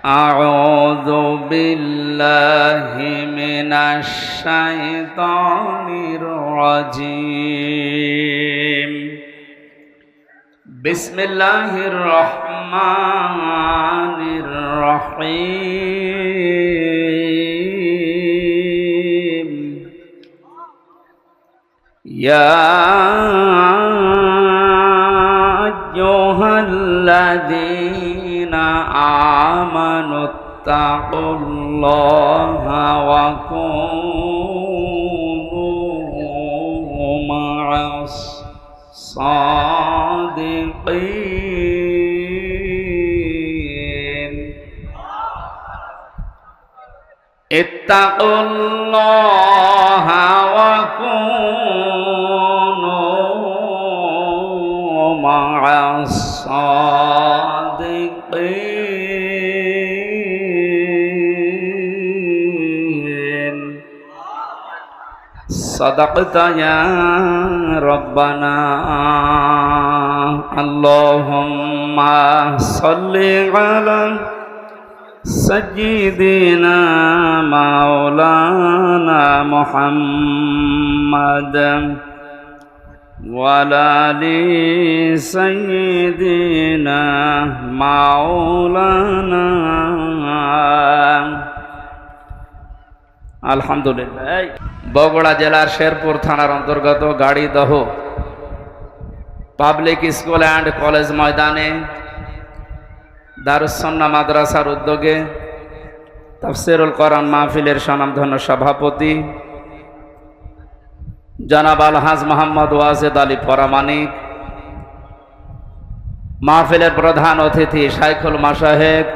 أعوذ بالله من الشيطان الرجيم بسم الله الرحمن الرحيم يا أيها الذين آمنوا اتقوا الله وكونوا مع الصادقين اتقوا الله وكونوا مع الصادقين صدقت يا ربنا اللهم صل على سيدنا مولانا محمد وعلى آل سيدنا مولانا আলহামদুলিল্লাহ। বগুড়া জেলার শেরপুর থানার অন্তর্গত Garidaha public school and college ময়দানে দারুস সুন্নাহ মাদ্রাসার উদ্যোগে তাফসীরুল কোরআন মাহফিলের স্বনামধন্য সভাপতি জনাব আলহাজ মোহাম্মদ ওয়াজেদ আলী পরামানিক, মাহফিলের প্রধান অতিথি শাইখুল মাশায়েখ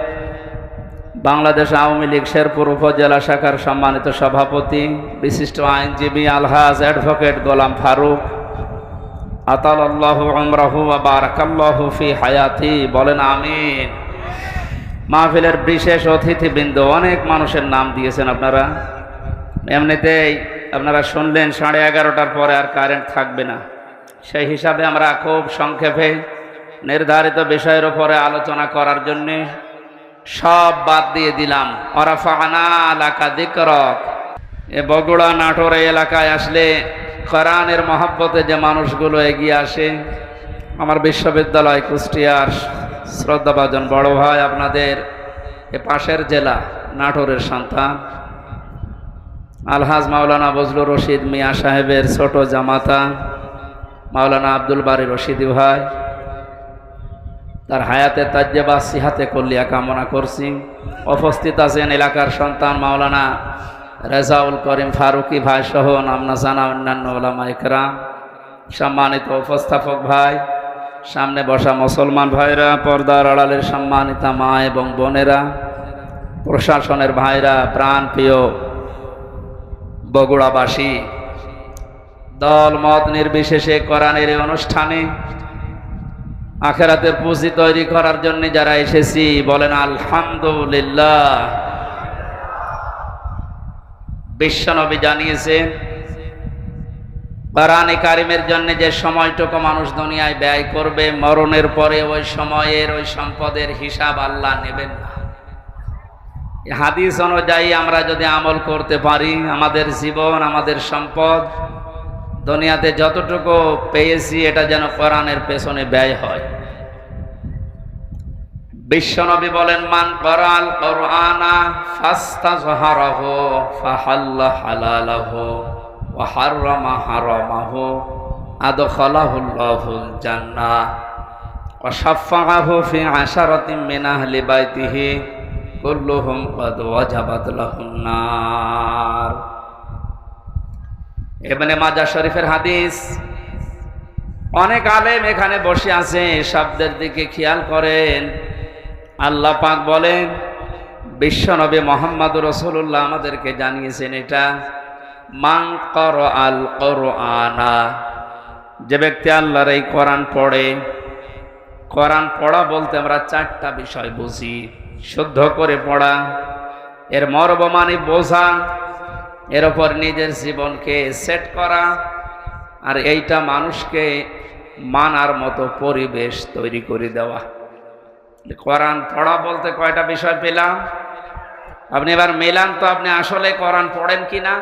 বাংলাদেশ আওয়ামী লীগ শেরপুর উপজেলা শাখার সম্মানিত সভাপতি বিশিষ্ট আইনজীবী আলহাজ অ্যাডভোকেট গোলাম ফারুক আতালাল্লাহু উমরাহু ওয়া বারাকাল্লাহু ফি হায়াতি, বলেন আমিন। মাহফিলের বিশেষ অতিথিবৃন্দ, অনেক মানুষের নাম দিয়েছেন আপনারা। এমনিতেই আপনারা শুনলেন 11:30টার পরে আর কারেন্ট থাকবে না, সেই হিসাবে আমরা খুব সংক্ষেপে নির্ধারিত বিষয়ের উপরে আলোচনা করার জন্যে সব বাদ দিয়ে দিলাম। ওয়ারাফা'না লাকা যিকরাক। এ বগুড়া নাটোর এলাকায় আসলে কোরআনের মহব্বতে যে মানুষগুলো এগিয়ে আসে, আমার বিশ্ববিদ্যালয় কুষ্টিয়ার শ্রদ্ধাভাজন বড় ভাই, আপনাদের এ পাশের জেলা নাটোরের সন্তান আলহাজ মাওলানা বজলুর রশিদ মিয়া সাহেবের ছোট জামাতা মাওলানা আব্দুল বারী রশিদি ভাই, তার হায়াতে তাজ্জেবা সিহাতে কল্লিয়া কামনা করছি। উপস্থিত আছেন এলাকার সন্তান মাওলানা রেজাউল করিম ফারুকি ভাই সহ নামনা জানা অন্যান্য ওলামা ইকরাম, সম্মানিত উপস্থাপক ভাই, সামনে বসা মুসলমান ভাইরা, পর্দার আড়ালের সম্মানিতা মা এবং বোনেরা, প্রশাসনের ভাইরা, প্রাণ প্রিয় বগুড়াবাসী, দল মত নির্বিশেষে কোরআনের এই অনুষ্ঠানে আখিরাতের পুঁজি তৈরি করার জন্য যারা এসেছি, বলেন আলহামদুলিল্লাহ। বিশ্বনবী জানিয়েছেন কোরআন কারিমের জন্য যে সময়টুকু মানুষ দুনিয়ায় ব্যয় করবে, মরণের পরে ওই সময়ের ওই সম্পদের হিসাব আল্লাহ নেবেন না। হাদিস অনুযায়ী আমরা যদি আমল করতে পারি, আমাদের জীবন, আমাদের সম্পদ দুনিয়াতে যতটুকু পেয়েছি এটা যেন কোরআনের পেছনে ব্যয় হয়। বিশ্বনবী বলেন মান ক্বারাআল কুরআনা ফাস্তাযহারাহু ফাহাল্লা হালালাহু ওয়া হাররামা হারামাহু আদখালাহুল্লাহুল জান্নাহ ওয়া শাফাআহু ফি আশারাতিন মিন আহলি বাইতিহি কুল্লুহুম ক্বাদ ওয়াজাবাত লাহুন নার। ইবনে মাজাহ শরীফের হাদিস। অনেক আলেম এখানে বসে আছে, শব্দের দিকে খেয়াল করেন। আল্লাহ পাক বলেন, বিশ্বনবী মুহাম্মদুর রাসূলুল্লাহ আমাদেরকে জানিয়েছেন এটা, মান ক্বারাআল কুরআনা, যে ব্যক্তি আল্লাহর এই কোরআন পড়ে। কোরআন পড়া বলতে আমরা 4টা বিষয় বুঝি। শুদ্ধ করে পড়া, এর মর্ম মানে বোঝা, এর উপর নিজের জীবনকে সেট করা, আর এইটা মানুষকে মানার মতো পরিবেশ তৈরি করে দেওয়া। কোরআন পড়া বলতে কয়টা বিষয় পেলাম? আপনি এবার মেলান তো, আপনি আসলে কোরআন পড়েন কিনা।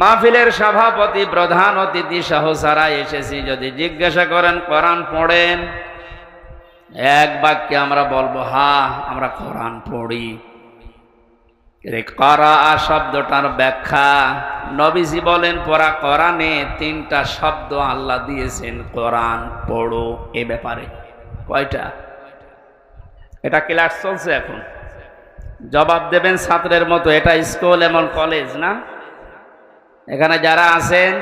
মাহফিলের সভাপতি, প্রধান অতিথি সহ যারা এসেছি, যদি জিজ্ঞাসা করেন কোরআন পড়েন, এক বাক্যে আমরা বলবো হ্যাঁ আমরা কোরআন পড়ি। করা শব্দটার ব্যাখ্যা, নবীজি বলেন পড়া কোরআনে তিনটা শব্দ আল্লাহ দিয়েছেন কোরআন পড়ো এ ব্যাপারে। কয়টা? এটা ক্লাস চলছে এখন, জবাব দেবেন ছাত্রের মতো। এটা স্কুল এমন কলেজ না। এখানে যারা আছেন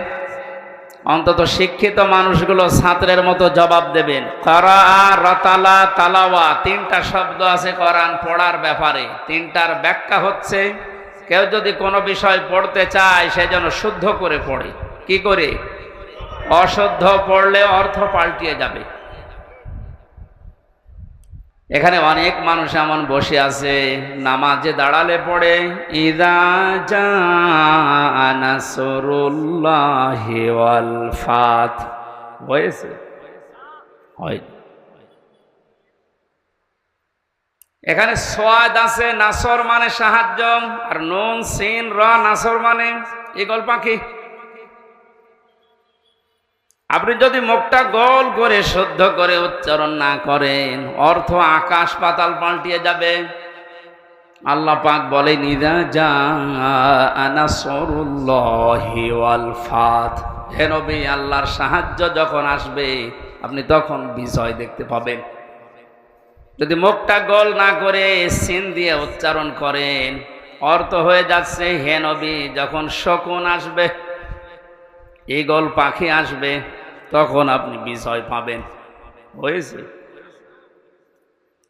অন্তত শিক্ষিত মানুষগুলো ছাত্রের মতো জবাব দেবেন। করা, রতালা, তালাওয়া, তিনটা শব্দ আছে কোরআন পড়ার ব্যাপারে। তিনটার ব্যাখ্যা হচ্ছে, কেউ যদি কোনো বিষয় পড়তে চায় সে যেন শুদ্ধ করে পড়ে। কি করে? অশুদ্ধ পড়লে অর্থ পাল্টিয়ে যাবে। এখানে অনেক মানুষ এমন বসে আছে, নামাজে দাঁড়ালে পড়ে ইযা জাআ নাসরুল্লাহি ওয়াল ফাত, হয়েছে? হয়। এখানে সোয়াদ আছে, নাসর মানে সাহায্য, আর নুন সিন র নাসর মানে ঈগল পাখি। আপনি যদি মুখটা গোল করে শুদ্ধ করে উচ্চারণ না করেন, অর্থ আকাশ পাতাল পাল্টিয়ে যাবে। আল্লাহ পাক বলেন ইযা জাআ নাসরুল্লাহি ওয়াল ফাত, হে নবী আল্লাহর সাহায্য যখন আসবে আপনি তখন বিজয় দেখতে পাবেন। যদি মুখটা গোল না করে সিন দিয়ে উচ্চারণ করেন, অর্থ হয়ে যাচ্ছে হে নবী যখন শকুন আসবে, ঈগল পাখি আসবে, তখন আপনি বিজয় পাবেন। হয়েছে?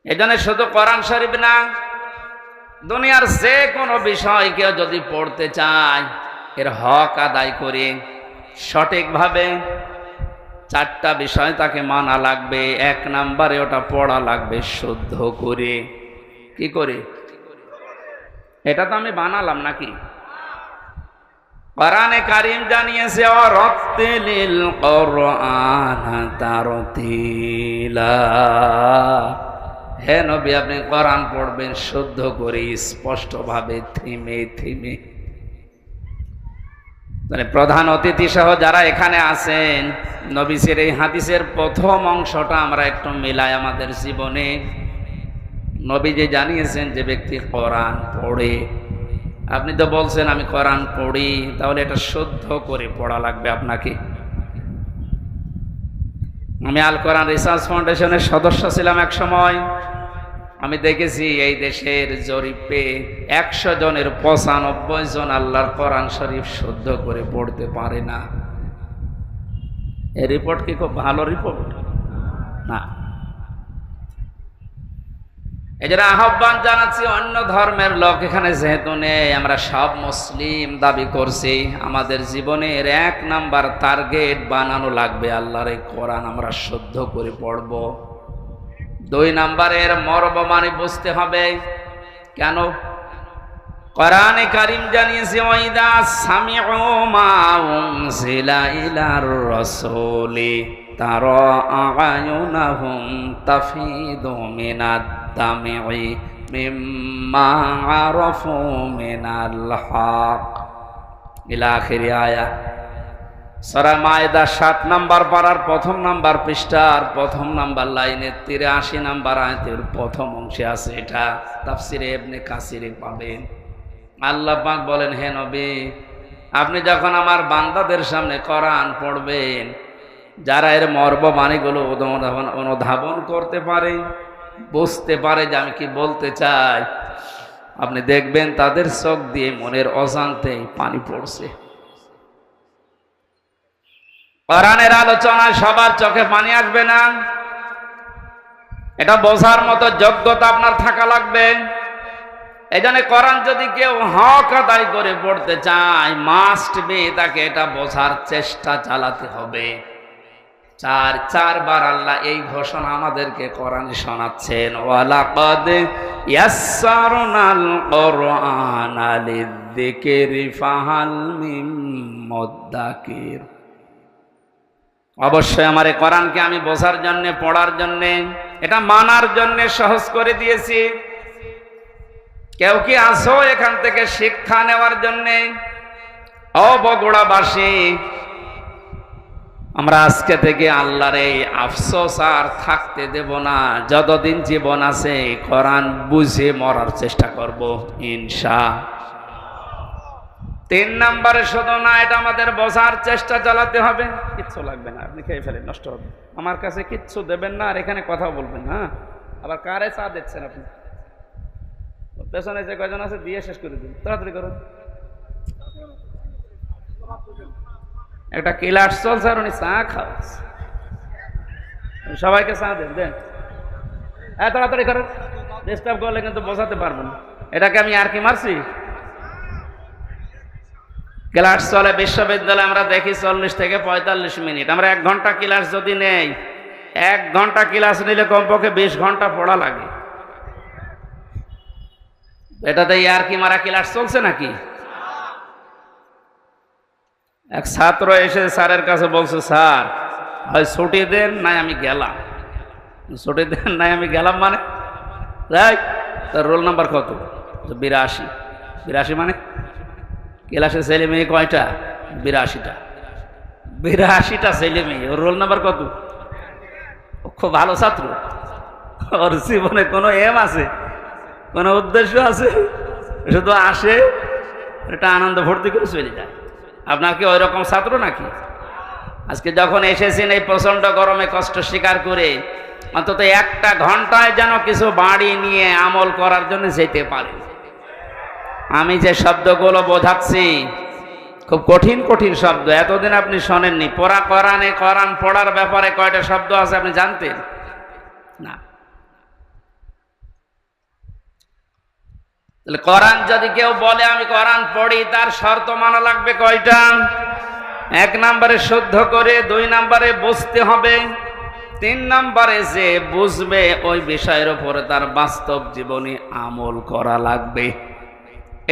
এজন্য শুধু কোরআন শরীফ না, দুনিয়ার যে কোনো বিষয় কেউ যদি পড়তে চায়, এর হক আদায় করে সঠিকভাবে চারটা বিষয় তাকে মানা লাগবে। এক নম্বরে ওটা পড়া লাগবে শুদ্ধ করে। কি করে? এটা তো আমি বানালাম নাকি? কোরআনে কারীম জানিয়েছে ওয়ারাত্তিলিল কোরআনা তারতিলা, হে নবী আপনি কোরআন পড়বেন শুদ্ধ করে, স্পষ্টভাবে, থেমে থেমে। মানে প্রধান অতিথি সহ যারা এখানে আছেন, নবীজির এই হাদিসের প্রথম অংশটা আমরা একটু মিলাই আমাদের জীবনে। নবীজি জানিয়েছেন যে ব্যক্তি কোরআন পড়ে, আপনি তো বলছেন আমি কোরআন পড়ি, তাহলে এটা শুদ্ধ করে পড়া লাগবে আপনাকে। আমি আল কোরআন রিসার্চ ফাউন্ডেশনের সদস্য ছিলাম এক সময়। আমি দেখেছি এই দেশের জরিপে 100 জনের 95 জন আল্লাহর কোরআন শরীফ শুদ্ধ করে পড়তে পারে না। এই রিপোর্ট কি খুব ভালো রিপোর্ট না? এই জন্য আহ্বান জানাচ্ছি অন্য ধর্মের লোক এখানে যেহেতু নেই, আমরা সব মুসলিম দাবি করছি, আমাদের জীবনের 1 নাম্বার টার্গেট বানানো লাগবে আল্লাহর এই কোরআন আমরা শুদ্ধ করে পড়ব। 2 নাম্বারের মর্মমানি বুঝতে হবে। কেন? কোরআনে কারীম জানিয়েছে ওয়াইদা সামিউ মা উনজিলা ইলার রাসূলি তারা আ'য়ুনাহুম তাফিদু মিনাদ দামি মিম্মা আরাফু মিনাল হক ইলা আখিরি আয়া। সূরা মায়েদা 7 নাম্বার পারার 1ম নাম্বার পৃষ্ঠার 1ম নাম্বার লাইনে 83 নাম্বার আয়াতের প্রথম অংশে আছে। এটা তাফসিরে ইবনে কাসিরে পাবেন। আল্লাহ পাক বলেন হে নবী আপনি যখন আমার বান্দাদের সামনে কোরআন পড়বেন, যারা এর মর্মমানিগুলো অনুধাবন করতে পারে, বুঝতে পারে যে আমি কি বলতে চাই, আপনি দেখবেন তাদের চোখ দিয়ে মনের অজান্তেই পানি পড়ছে। কোরআনের আলোচনায় সবার চোখে পানি আসবে না, এটা বোঝার মতো যোগ্যতা আপনার থাকা লাগবে। এই জন্য কোরআন যদি কেউ হক আদায় করে পড়তে চায়, মাস্ট বি তাকে এটা বোঝার চেষ্টা চালাতে হবে। চারবার আল্লাহ এই ঘোষণা আমাদেরকে কোরআনে শোনাচ্ছেন, ওয়ালাকাদ ইয়াসসারনাল কোরআনা লিযিকরি ফাহাল মিন মুদ্দাকির। অবশ্যই আমার এই কোরআনকে আমি বোঝার জন্যে, পড়ার জন্যে এটা মানার জন্য সহজ করে দিয়েছি। কেউ কি আসো এখান থেকে শিক্ষা নেওয়ার জন্য? ও বগুড়াবাসী, আমরা আজকে থেকে আল্লাহর এই আফসোস আর থাকতে দেব না। যতদিন জীবন আছে কোরআন বুঝে মরার চেষ্টা করব ইনশাআল্লাহ। 3 নম্বরে শুধু না, এটা আমাদের বোঝার চেষ্টা চালাতে হবে। কিচ্ছু লাগবে না, আপনি খেয়ে ফেলেন, নষ্ট হবে। আমার কাছে কিচ্ছু দেবেন না, আর এখানে কথা বলবেন না। আবার কারে চা দিচ্ছেন আপনি? পেছনে যে কয়জন আছে দিয়ে শেষ করে দিন, তাড়াতাড়ি করুন। একটা ক্লাস চলছে আর উনি চা খাওয়াচ্ছে। সবাইকে চা দেন, দেন। হ্যাঁ, তাড়াতাড়ি করেন, ডিস্টার্ব করলে কিন্তু বোঝাতে পারবো না। এটাকে আমি আর কি মারছি? ক্লাস চলে বিশ্ববিদ্যালয়ে, আমরা দেখি 40 থেকে 45 মিনিট। আমরা 1 ঘন্টা ক্লাস যদি নেই, 1 ঘন্টা ক্লাস নিলে কমপক্ষে 20 ঘন্টা পড়া লাগে। এটাতে আর কি মারা ক্লাস চলছে নাকি? এক ছাত্র এসে স্যারের কাছে বলছে, স্যার হয় ছুটি দেন নাই আমি গেলাম। ছুটি দেন নাই আমি গেলাম মানে? রাইট। তার রোল নাম্বার কত? 82। 82 মানে ক্লাসে ছেলে মেয়ে কয়টা? 82টা। 82টা ছেলে মেয়ে, ওর রোল নাম্বার কত? খুব ভালো ছাত্র, ওর জীবনে কোনো এম আছে, কোনো উদ্দেশ্য আছে? শুধু আসে, এটা আনন্দ ভর্তি করে চলে যায়। আপনার কি ওই রকম ছাত্র নাকি? আজকে যখন এসেছেন এই প্রচন্ড গরমে কষ্ট স্বীকার করে, অন্তত 1টা ঘন্টায় যেন কিছু বাড়ি নিয়ে আমল করার জন্য যেতে পারে। আমি যে শব্দগুলো বোঝাচ্ছি খুব কঠিন কঠিন শব্দ, এতদিন আপনি শোনেননি। কোরআন পড়ার ব্যাপারে কয়টা শব্দ আছে আপনি জানতেন না? তাহলে কোরআন যদি কেউ বলে আমি কোরআন পড়ি, তার শর্ত মানা লাগবে কয়টা? 1 নম্বরে শুদ্ধ করে, 2 নম্বরে বুঝতে হবে, 3 নম্বরে যে বুঝবে ওই বিষয়ের উপরে তার বাস্তব জীবনে আমল করা লাগবে।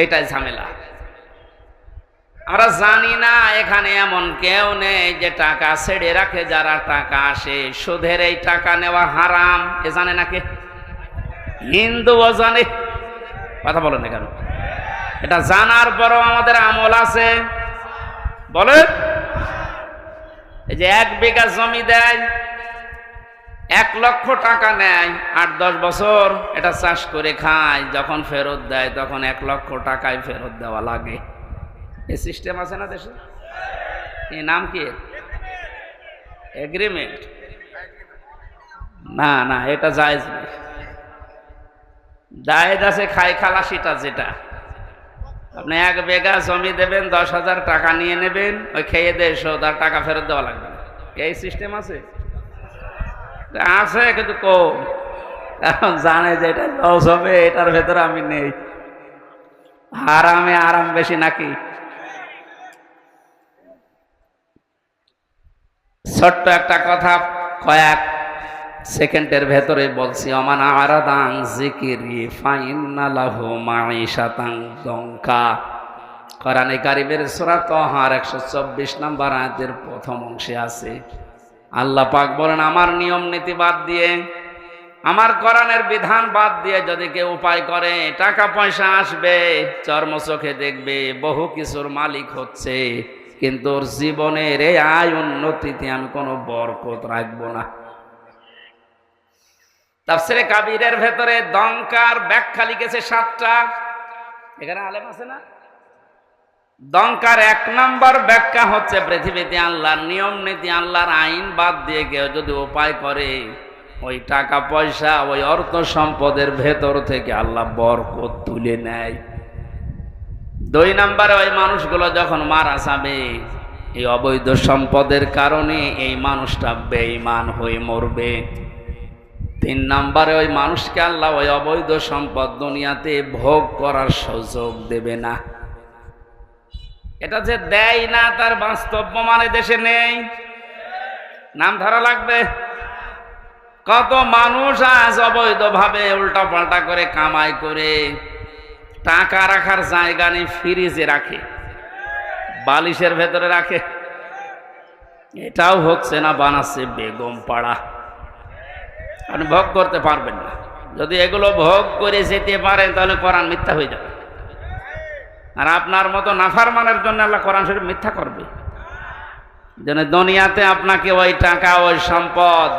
এটাই ঝামেলা। আমরা জানি না এখানে এমন কেউ নেই যে টাকা ছেড়ে রাখে। যারা টাকা আসে, সুদের এই টাকা নেওয়া হারাম, এ জানে নাকি? হিন্দুও জানে। কথা বলেন না কেন? এটা জানার পরও আমাদের আমল আছে। বলেন, এই যে 1 বিঘা জমি দেয়, 1 লক্ষ টাকা নেয়, 8-10 বছর এটা চাষ করে খায়, যখন ফেরত দেয় তখন 1 লক্ষ টাকায় ফেরত দেওয়া লাগে। এই সিস্টেম আছে না দেশে? এই নাম কি? এগ্রিমেন্ট। না না, এটা জায়েজ নেই। জায়েজ আছে খাই খালাসিটা, যেটা আপনি 1 বিঘা জমি দেবেন, 10,000 টাকা নিয়ে নেবেন, ওই খেয়ে দিয়ে তার টাকা ফেরত দেওয়া লাগবে। এই সিস্টেম আছে? আছে, কিন্তু কম। কারণ জানে যে এটা লস হবে, এটার ভেতরে আমি নেই। হারামে আরাম বেশি নাকি? ছোট্ট একটা কথা কয়েক সেকেন্ডের ভেতরে বলছি। ওমান আরাদা আন যিকরি ফাইন্না লাহু মাঈশাতান দঙ্কা। কোরআনে কারীমের সূরা তাহার 124 নম্বর আয়াতের প্রথম অংশে আছে। আল্লাহ পাক বলেন, আমার নিয়ম নীতি বাদ দিয়ে, আমার কোরআনের বিধান বাদ দিয়ে যদি কেউ উপায় করে, টাকা পয়সা আসবে, চর্মচোখে দেখবে, বহু কিছুর মালিক হচ্ছে, কিন্তু ওর জীবনের এই আয় উন্নতিতে আমি কোনো বরকত রাখবো না। তাফসীরে কাবীরের ভেতরে দঙ্কার ব্যাখ্যা লিখেছে 7টা। এখানে আলেম আছে না? দঙ্কার 1 নম্বর ব্যাখ্যা হচ্ছে, পৃথিবীতে আল্লাহর নিয়ম নীতি, আল্লাহর আইন বাদ দিয়ে কেউ যদি উপায় করে, ওই টাকা পয়সা, ওই অর্থ সম্পদের ভেতর থেকে আল্লাহ বরকত তুলে নেয়। 2 নম্বরে, ওই মানুষগুলো যখন মারা যাবে, এই অবৈধ সম্পদের কারণে এই মানুষটা বেঈমান হয়ে মরবে। 3 নম্বরে, ওই মানুষকে আল্লাহ ওই অবৈধ সম্পদ দুনিয়াতে ভোগ করার সুযোগ দেবে না। এটা যে দেয় না তার বাস্তব মানে দেশে নেই, নাম ধরা লাগবে। কত মানুষ আজ অবৈধভাবে উল্টা পাল্টা করে কামাই করে টাকা রাখার জায়গা নেই, ফ্রিজে রাখে, বালিশের ভেতরে রাখে। এটাও হচ্ছে না, বানাচ্ছে বেগম পাড়া। আপনি ভোগ করতে পারবেন না। যদি এগুলো ভোগ করে যেতে পারেন তাহলে কোরআন মিথ্যা হয়ে যাবে। আর আপনার মতো নাফরমানের জন্য আল্লাহ কোরআন শরীফ মিথ্যা করবে। যেন দুনিয়াতে আপনাকে ওই টাকা ওই সম্পদ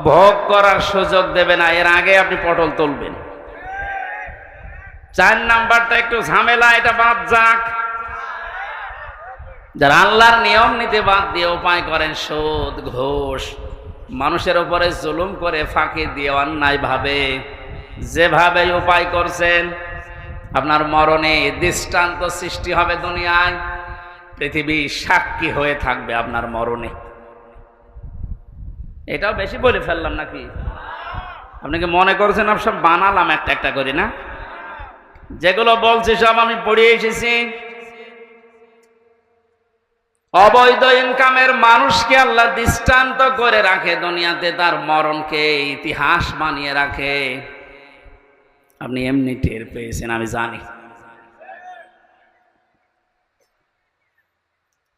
ভোগ করার সুযোগ দেবে না, এর আগে আপনি পটল তুলবেন। 4 নাম্বারটা একটু ঝামেলা, এটা বাদ যাক। যারা আল্লাহর নিয়ম নীতি বাদ দিয়ে উপায় করেন সুদ ঘুষ, মানুষের উপরে জুলুম করে ফাঁকি দিয়ে অন্যায় ভাবে যেভাবে উপায় করছেন, আপনার মরণে দৃষ্টান্ত সৃষ্টি হবে দুনিয়ায়, পৃথিবী সাক্ষী হয়ে থাকবে আপনার মরণে। এটাও বেশি বলে ফেললাম নাকি? আপনি কি মনে করছেন আমি সব বানালাম একটা একটা করে? না, যেগুলো বলছি সব আমি পড়ে এসেছি। অবৈধ ইনকামের মানুষকে আল্লাহ দৃষ্টান্ত করে রাখে দুনিয়াতে, তার মরণকে ইতিহাস বানিয়ে রাখে। আপনি এমনি টের পেয়েছেন, আমি জানি।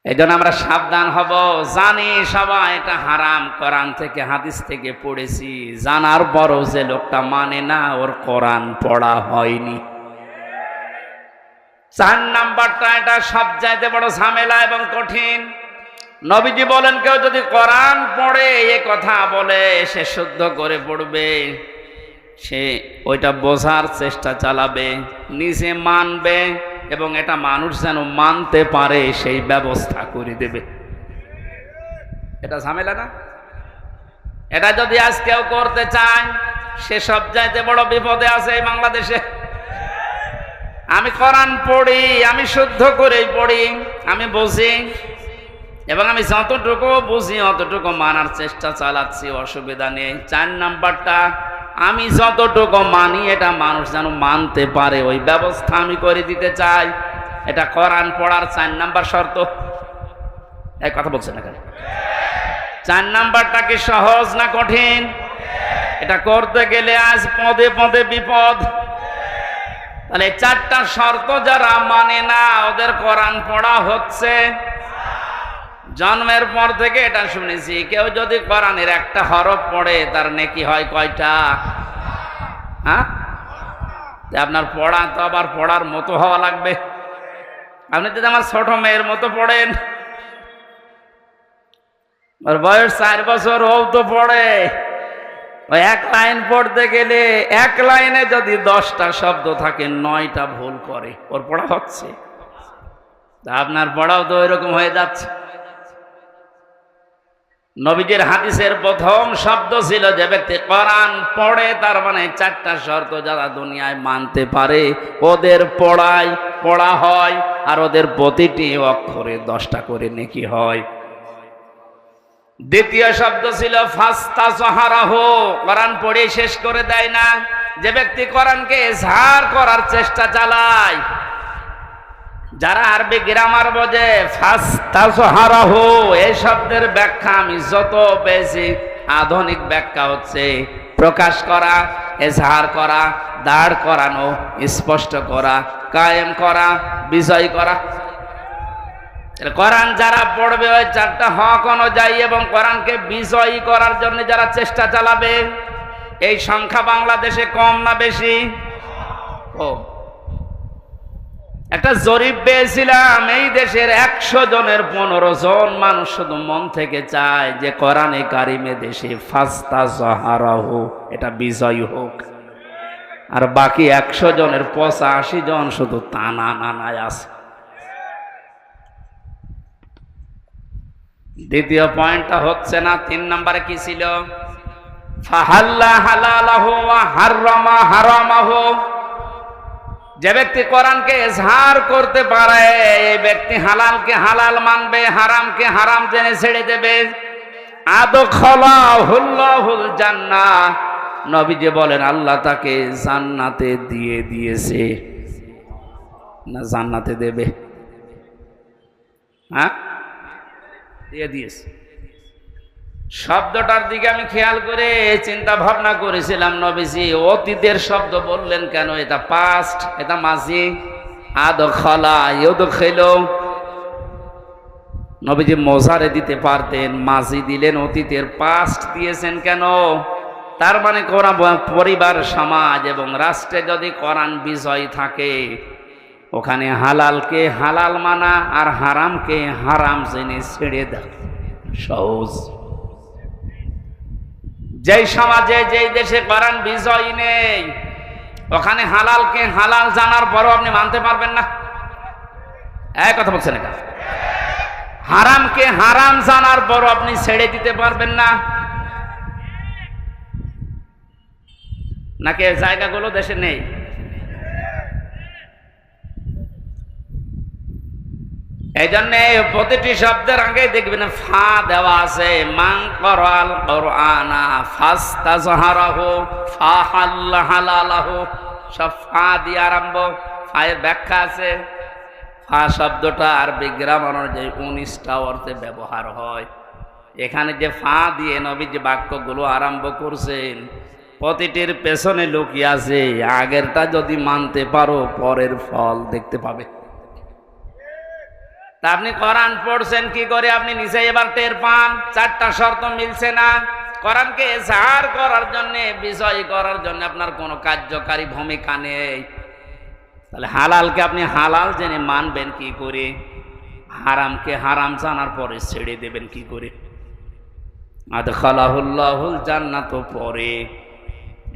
এই জন্য আমরা সাবধান হব। জানি সবাই এটা হারাম, কোরআন থেকে হাদিস থেকে পড়েছি, জানার পরও যে লোকটা মানে না, ওর কোরআন পড়া হয়নি। 4 নাম্বারটা, এটা সবচাইতে বড় ঝামেলা এবং কঠিন। নবীজি বলেন কেউ যদি কোরআন পড়ে এ কথা বলে, সে শুদ্ধ করে পড়বে, সে ওইটা বোঝার চেষ্টা চালাবে, নিজে মানবে, এবং এটা মানুষ যেন মানতে পারে সেই ব্যবস্থা করে দেবে। এটা ঝামেলা না? এটা যদি আজ কেউ করতে চায়, সে সবচাইতে বড় বিপদে আছে এই বাংলাদেশে। আমি কোরআন পড়ি, আমি শুদ্ধ করেই পড়ি, আমি বুঝি, এবং আমি যতটুকু বুঝি অতটুকু মানার চেষ্টা চালাচ্ছি, অসুবিধা নেই। 4 নাম্বারটা, আমি যতটুকু মানি এটা মানুষ যেন মানতে পারে, ওই ব্যবস্থা আমি করে দিতে চাই। এটা কোরআন পড়ার 4 নাম্বার শর্ত। এই কথা বলছেন না কেন? 4 নাম্বারটা কি সহজ না কঠিন? এটা করতে গেলে আজ পদে পদে বিপদ। তাহলে 4টা শর্ত যারা মানে না, ওদের কোরআন পড়া হচ্ছে। জন্মের পর থেকে এটা শুনেছি, কেউ যদি কোরআনের একটা হরফ পড়ে তার নেকি হয় কয়টা? হ্যাঁ, আপনার পড়া তো আবার পড়ার মতো হওয়া লাগবে। আপনি যদি আমার ছোট মেয়ের মতো পড়েন, ওর বয়স 4 বছর, ও তো পড়ে, ওই 1 লাইন পড়তে গেলে 1 লাইনে যদি 10টা শব্দ থাকে 9টা ভুল করে, ওর পড়া হচ্ছে। আপনার পড়াও তো এরকম হয়ে যাচ্ছে। নবীজির হাদিসের প্রথম শব্দ ছিল, যে ব্যক্তি কোরআন পড়ে, তার মানে 4টা শর্ত যারা দুনিয়ায় মানতে পারে ওদের পড়া হয়, আর ওদের প্রতিটি অক্ষরে 10টা করে নেকি হয়। দ্বিতীয় শব্দ ছিল ফাস্তাজহারাহু, কোরআন পড়ে শেষ করে দেয় না, যে ব্যক্তি কোরআনকে ইজহার করার চেষ্টা চালায়। যারা আরবি গ্রামার বোঝে, ফাস্তাজহারাহু এই শব্দের ব্যাখ্যা আমি যত পেয়েছি, আধুনিক ব্যাখ্যা হচ্ছে প্রকাশ করা, ইজহার করা, দাঁড় করানো, স্পষ্ট করা, কায়েম করা, বিজয় করা। কোরআন যারা পড়বে ওই 4টা হক অনুযায়ী এবং কোরআনকে বিজয়ী করার জন্য যারা চেষ্টা চালাবে, এই সংখ্যা বাংলাদেশে কম না বেশি? কম। একটা জরিপ পেয়েছিলাম, এই দেশের 100 জনের 15 জন মানুষ শুধু মন থেকে চায় যে কোরআনে কারিমে দেশে ফাস্তাজহারাহু এটা বিজয়ী হোক, আর বাকি 100 জনের 85 জন শুধু টানা নানায় আছে। দ্বিতীয় পয়েন্টটা হচ্ছে না। 3 নম্বরে কি ছিল? ফাহাল্লা হালালাহু ওয়া হাররামা হারামাহু, যে ব্যক্তি কোরআনকে ইজহার করতে পারে এই ব্যক্তি হালালকে হালাল মানবে, হারামকে হারাম জেনে ছেড়ে দেবে। আদখালাহুল্লাহুল জান্নাহ, নবীজি বলেন আল্লাহ তাকে জান্নাতে দিয়ে দিয়েছে, না জান্নাতে দেবে? হ্যাঁ, দিয়ে দিয়েছে। শব্দটার দিকে আমি খেয়াল করে চিন্তা ভাবনা করেছিলাম, নবীজি অতীতের শব্দ বললেন কেন? এটা পাস্ট, এটা মাজি। আদখালা ইউদখিলু, নবীজি মোজারে দিতে পারতেন, মাজি দিলেন, অতীতের পাস্ট দিয়েছেন কেন? তার মানে কোরআন পরিবার সমাজ এবং রাষ্ট্রে যদি কোরআন বিজয় থাকে, ওখানে হালালকে হালাল মানা আর হারামকে হারাম জেনে ছেড়ে দেয় সহজ। যেই সমাজে যেই দেশে কোরআন বিজয় নেই, ওখানে হালালকে হালাল জানার পরও আপনি মানতে পারবেন না। এক কথা বলছেন না? হারামকে হারাম জানার পরও আপনি ছেড়ে দিতে পারবেন না। নাকি জায়গাগুলো দেশে নেই? এই জন্য প্রতিটি শব্দের আগে দেখবেন ফা দেওয়া আছে। মান করাল কোরআনা ফাস্তাজহারাহু ফাহাল্লাহালাহু, সব ফা দিয়ে আরম্ভ। ফায়ের ব্যাখ্যা আছে। ফা শব্দটা আরবি গ্রামার অনুযায়ী 19টা অর্থে ব্যবহার হয়। এখানে যে ফা দিয়ে নবী যে বাক্যগুলো আরম্ভ করছেন, প্রতিটির পেছনে লুকিয়ে আছে আগেরটা যদি মানতে পারো পরের ফল দেখতে পাবে। তা আপনি কোরআন পড়ছেন কি করে? আপনি নিজে এবার টের পান 4টা শর্ত মিলছে না। কোরআনকে এজাহার করার জন্য, বিজয় করার জন্য আপনার কোনো কার্যকারী ভূমিকা নেই। তাহলে হালালকে আপনি হালাল জেনে মানবেন কি করে? হারামকে হারাম জানার পরে ছেড়ে দেবেন কি করে? আদখালাহুল্লাহুল জান্নাত পরে,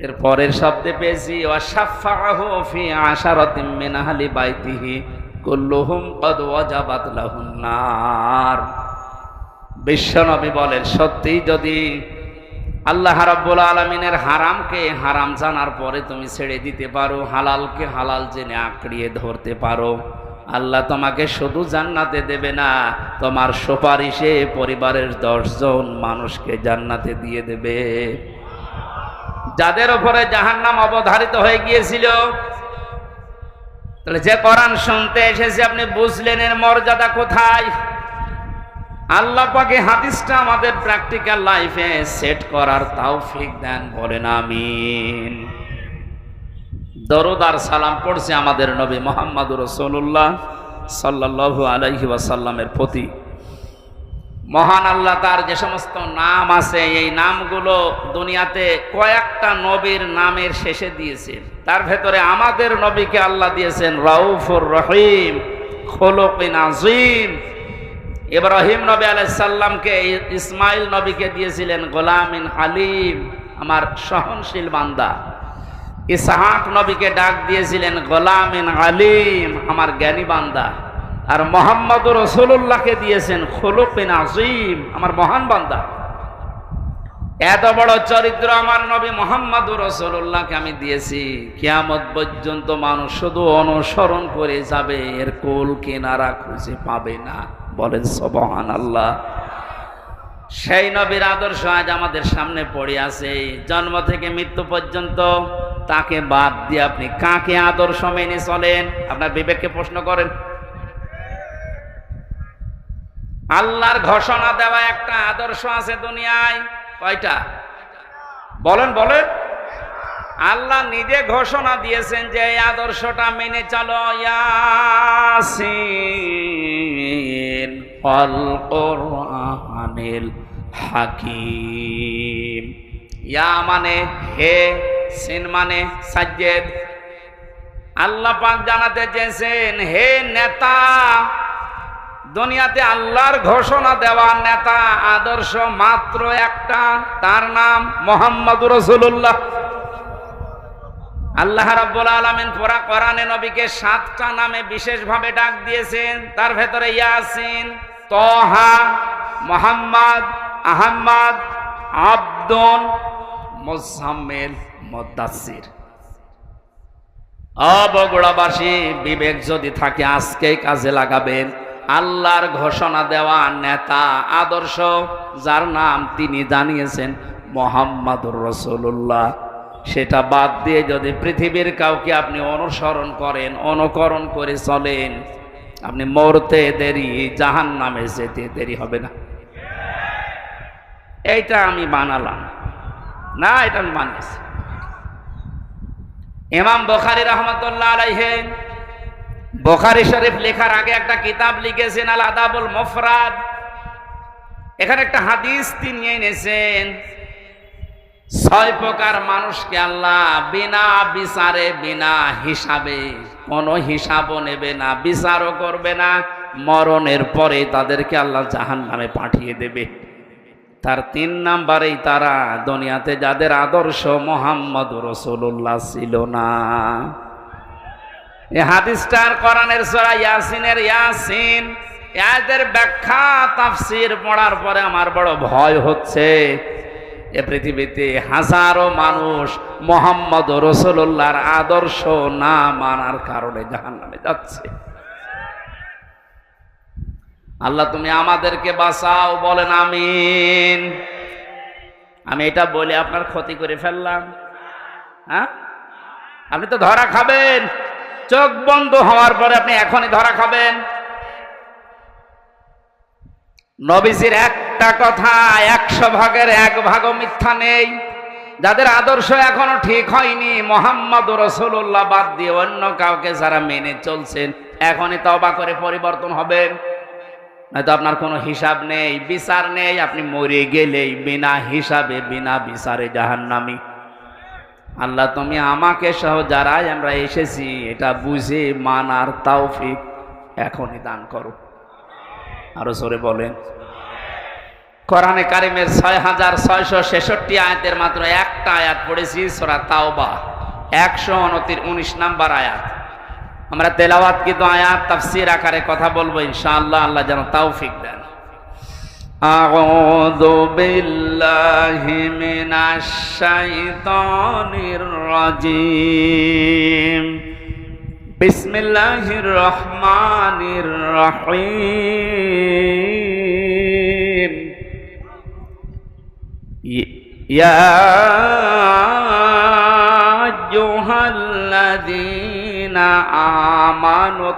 এর পরের শব্দে পেয়েছি ওয়াশাফাআহু ফি আশারাতিন মিন আহলি বাইতিহি কুল্লুহুম ক্বাদ ওয়াজাবাত লাহুন নার। বিশ্বনবী বলেন, সত্যি যদি আল্লাহ রাব্বুল আলামিনের হারামকে হারাম জানার পরে তুমি ছেড়ে দিতে পারো, হালালকে হালাল জেনে আঁকড়িয়ে ধরতে পারো, আল্লাহ তোমাকে শুধু জান্নাতে দেবে না, তোমার সুপারিশে পরিবারের 10 জন মানুষকে জান্নাতে দিয়ে দেবে। যাদের উপরে জাহান্নাম অবধারিত হয়ে গিয়েছিল। তাহলে যে কোরআন শুনতে এসেছে আপনি বুঝলেন এর মর্যাদা কোথায়? আল্লাহ পাকে হাদিসটা আমাদের প্র্যাকটিক্যাল লাইফে সেট করার তৌফিক দেন, বলেন আমিন। দরুদ আর সালাম পড়ছে আমাদের নবী মুহাম্মদুর রাসূলুল্লাহ সাল্লাল্লাহু আলাইহি ওয়াসাল্লামের প্রতি। মহান আল্লাহ তার যে সমস্ত নাম আছে, এই নামগুলো দুনিয়াতে কয়েকটা নবীর নামের শেষে দিয়েছেন। তার ভেতরে আমাদের নবীকে আল্লাহ দিয়েছেন রাউফুর রহিম, খুলুকিন আযীম। ইব্রাহিম নবী আলাইহিস সালামকে ইসমাইল নবীকে দিয়েছিলেন গোলামিন হালিম, আমার সহনশীল বান্দা। ইসহাক নবীকে ডাক দিয়েছিলেন গোলামিন আলিম, আমার জ্ঞানী বান্দা। আর মুহাম্মদুর রাসূলুল্লাহকে দিয়েছেন খুলুকিন আযীম, আমার মহান বান্দা। এত বড় চরিত্র আমার নবী মুহাম্মদুর রাসূলুল্লাহকে আমি দিয়েছি, কিয়ামত পর্যন্ত মানুষ শুধু অনুসরণ করে যাবে, এর কুল কিনারা খুঁজে পাবে না। বলেন সুবহানাল্লাহ। সেই নবীর আদর্শ আজ আমাদের সামনে পড়ে আছে। জন্ম থেকে মৃত্যু পর্যন্ত তাকে বাদ দিয়ে আপনি কাকে আদর্শ মেনে চলেন? আপনার বিবেককে প্রশ্ন করেন। আল্লাহর ঘোষণা দেওয়া একটা আদর্শ আছে দুনিয়ায়, কয়টা? বলেন বলেন। আল্লাহ নিজে ঘোষণা দিয়েছেন যে এই আদর্শটা মেনে চলো। ইয়াসিন ওয়াল কুরআনিল হাকিম। ইয়া মানে হে, সিন মানে সাজ্জেদ। আল্লাহ পাক জানাতে চেয়েছেন, হে নেতা, দুনিয়াতে আল্লাহর ঘোষণা দেওয়া নেতা আদর্শ মাত্র একটা, তার নাম মুহাম্মদুর রাসূলুল্লাহ। আল্লাহ রাব্বুল আলামিন পুরা কোরআনে নবীকে 7টা নামে বিশেষভাবে ডাক দিয়েছেন। তার ভেতরে ইয়াসিন, তহা, মুহাম্মদ, আহমদ, আব্দুন, মুজাম্মিল, মুদাসসির। বগুড়াবাসী, বিবেক যদি থাকে আজকেই কাজে লাগাবেন। আল্লাহর ঘোষণা দেওয়া নেতা আদর্শ যার নাম তিনি জানিয়েছেন মুহাম্মদুর রাসূলুল্লাহ, সেটা বাদ দিয়ে যদি পৃথিবীর কাউকে আপনি অনুসরণ করেন, অনুকরণ করে চলেন, আপনি মরতে দেরি, জাহান্নামে যেতে দেরি হবে না। এইটা আমি বানালাম না, এটা আমি বানিয়েছি। ইমাম বুখারী রাহমাতুল্লাহ আলাইহি বুখারী শরীফ লেখার আগে একটা কিতাব লিখেছেন আল আদাবুল মুফরাদ। এখানে একটা হাদিস তিনি এনেছেন, ছয় প্রকার মানুষকে আল্লাহ বিনা বিচারে বিনা হিসাবে, কোনো হিসাবও নেবে না, বিচারও করবে না, মরণের পরে তাদেরকে আল্লাহ জাহান্নামে পাঠিয়ে দেবে। তার 3 নাম্বারেই তারা দুনিয়াতে যাদের আদর্শ মুহাম্মদ রাসূলুল্লাহ ছিল না। এই হাদিসটার কোরআনের সূরা ইয়াসিনের ইয়াসিন এর ব্যাখ্যা তাফসীর পড়ার পরে আমার বড় ভয় হচ্ছে। এ পৃথিবীতে হাজারো মানুষ মুহাম্মদ রাসূলুল্লাহর আদর্শ না মানার কারণে জাহান্নামে যাচ্ছে। আল্লাহ তুমি আমাদেরকে বাঁচাও, বলেন আমিন। আমি এটা বলে আপনার ক্ষতি করে ফেললাম? হ্যাঁ, আপনি তো ধরা খাবেন। চোখ বন্ধ হওয়ার পরে আপনি এখনই ধরা খাবেন। নবীজির একটা কথা 100 ভাগের 1 ভাগও মিথ্যা নেই। যাদের আদর্শ এখনো ঠিক হয়নি, মুহাম্মদ রাসূলুল্লাহ বাদ দিয়ে অন্য কাউকে যারা মেনে চলছেন, এখনই তওবা করে পরিবর্তন হবেন, নয়তো আপনার কোনো হিসাব নেই, বিচার নেই। আপনি মরে গেলেই বিনা হিসাবে বিনা বিচারে জাহান্নামী। আল্লাহ তুমি আমাকে সহ যারাই আমরা এসেছি এটা বুঝে মানার তৌফিক এখনই দান করো। আরো জোরে বলেন। কোরআনে কারিমের 6666 আয়াতের মাত্র একটা আয়াত পড়েছি, সূরা তাওবা 119 নাম্বার আয়াত। আমরা তেলাওয়াতকৃত আয়াত তাফসীর আকারে কথা বলবো ইনশাআল্লাহ। আল্লাহ যেন তৌফিক দেন। আউযু বিল্লাহি মিনাশ শাইতানির রাজীম। বিসমিল্লাহির রহমানির রহিম। ইয়া আইয়ুহাল্লাযীনা আমানুত্তাকুল্লাহা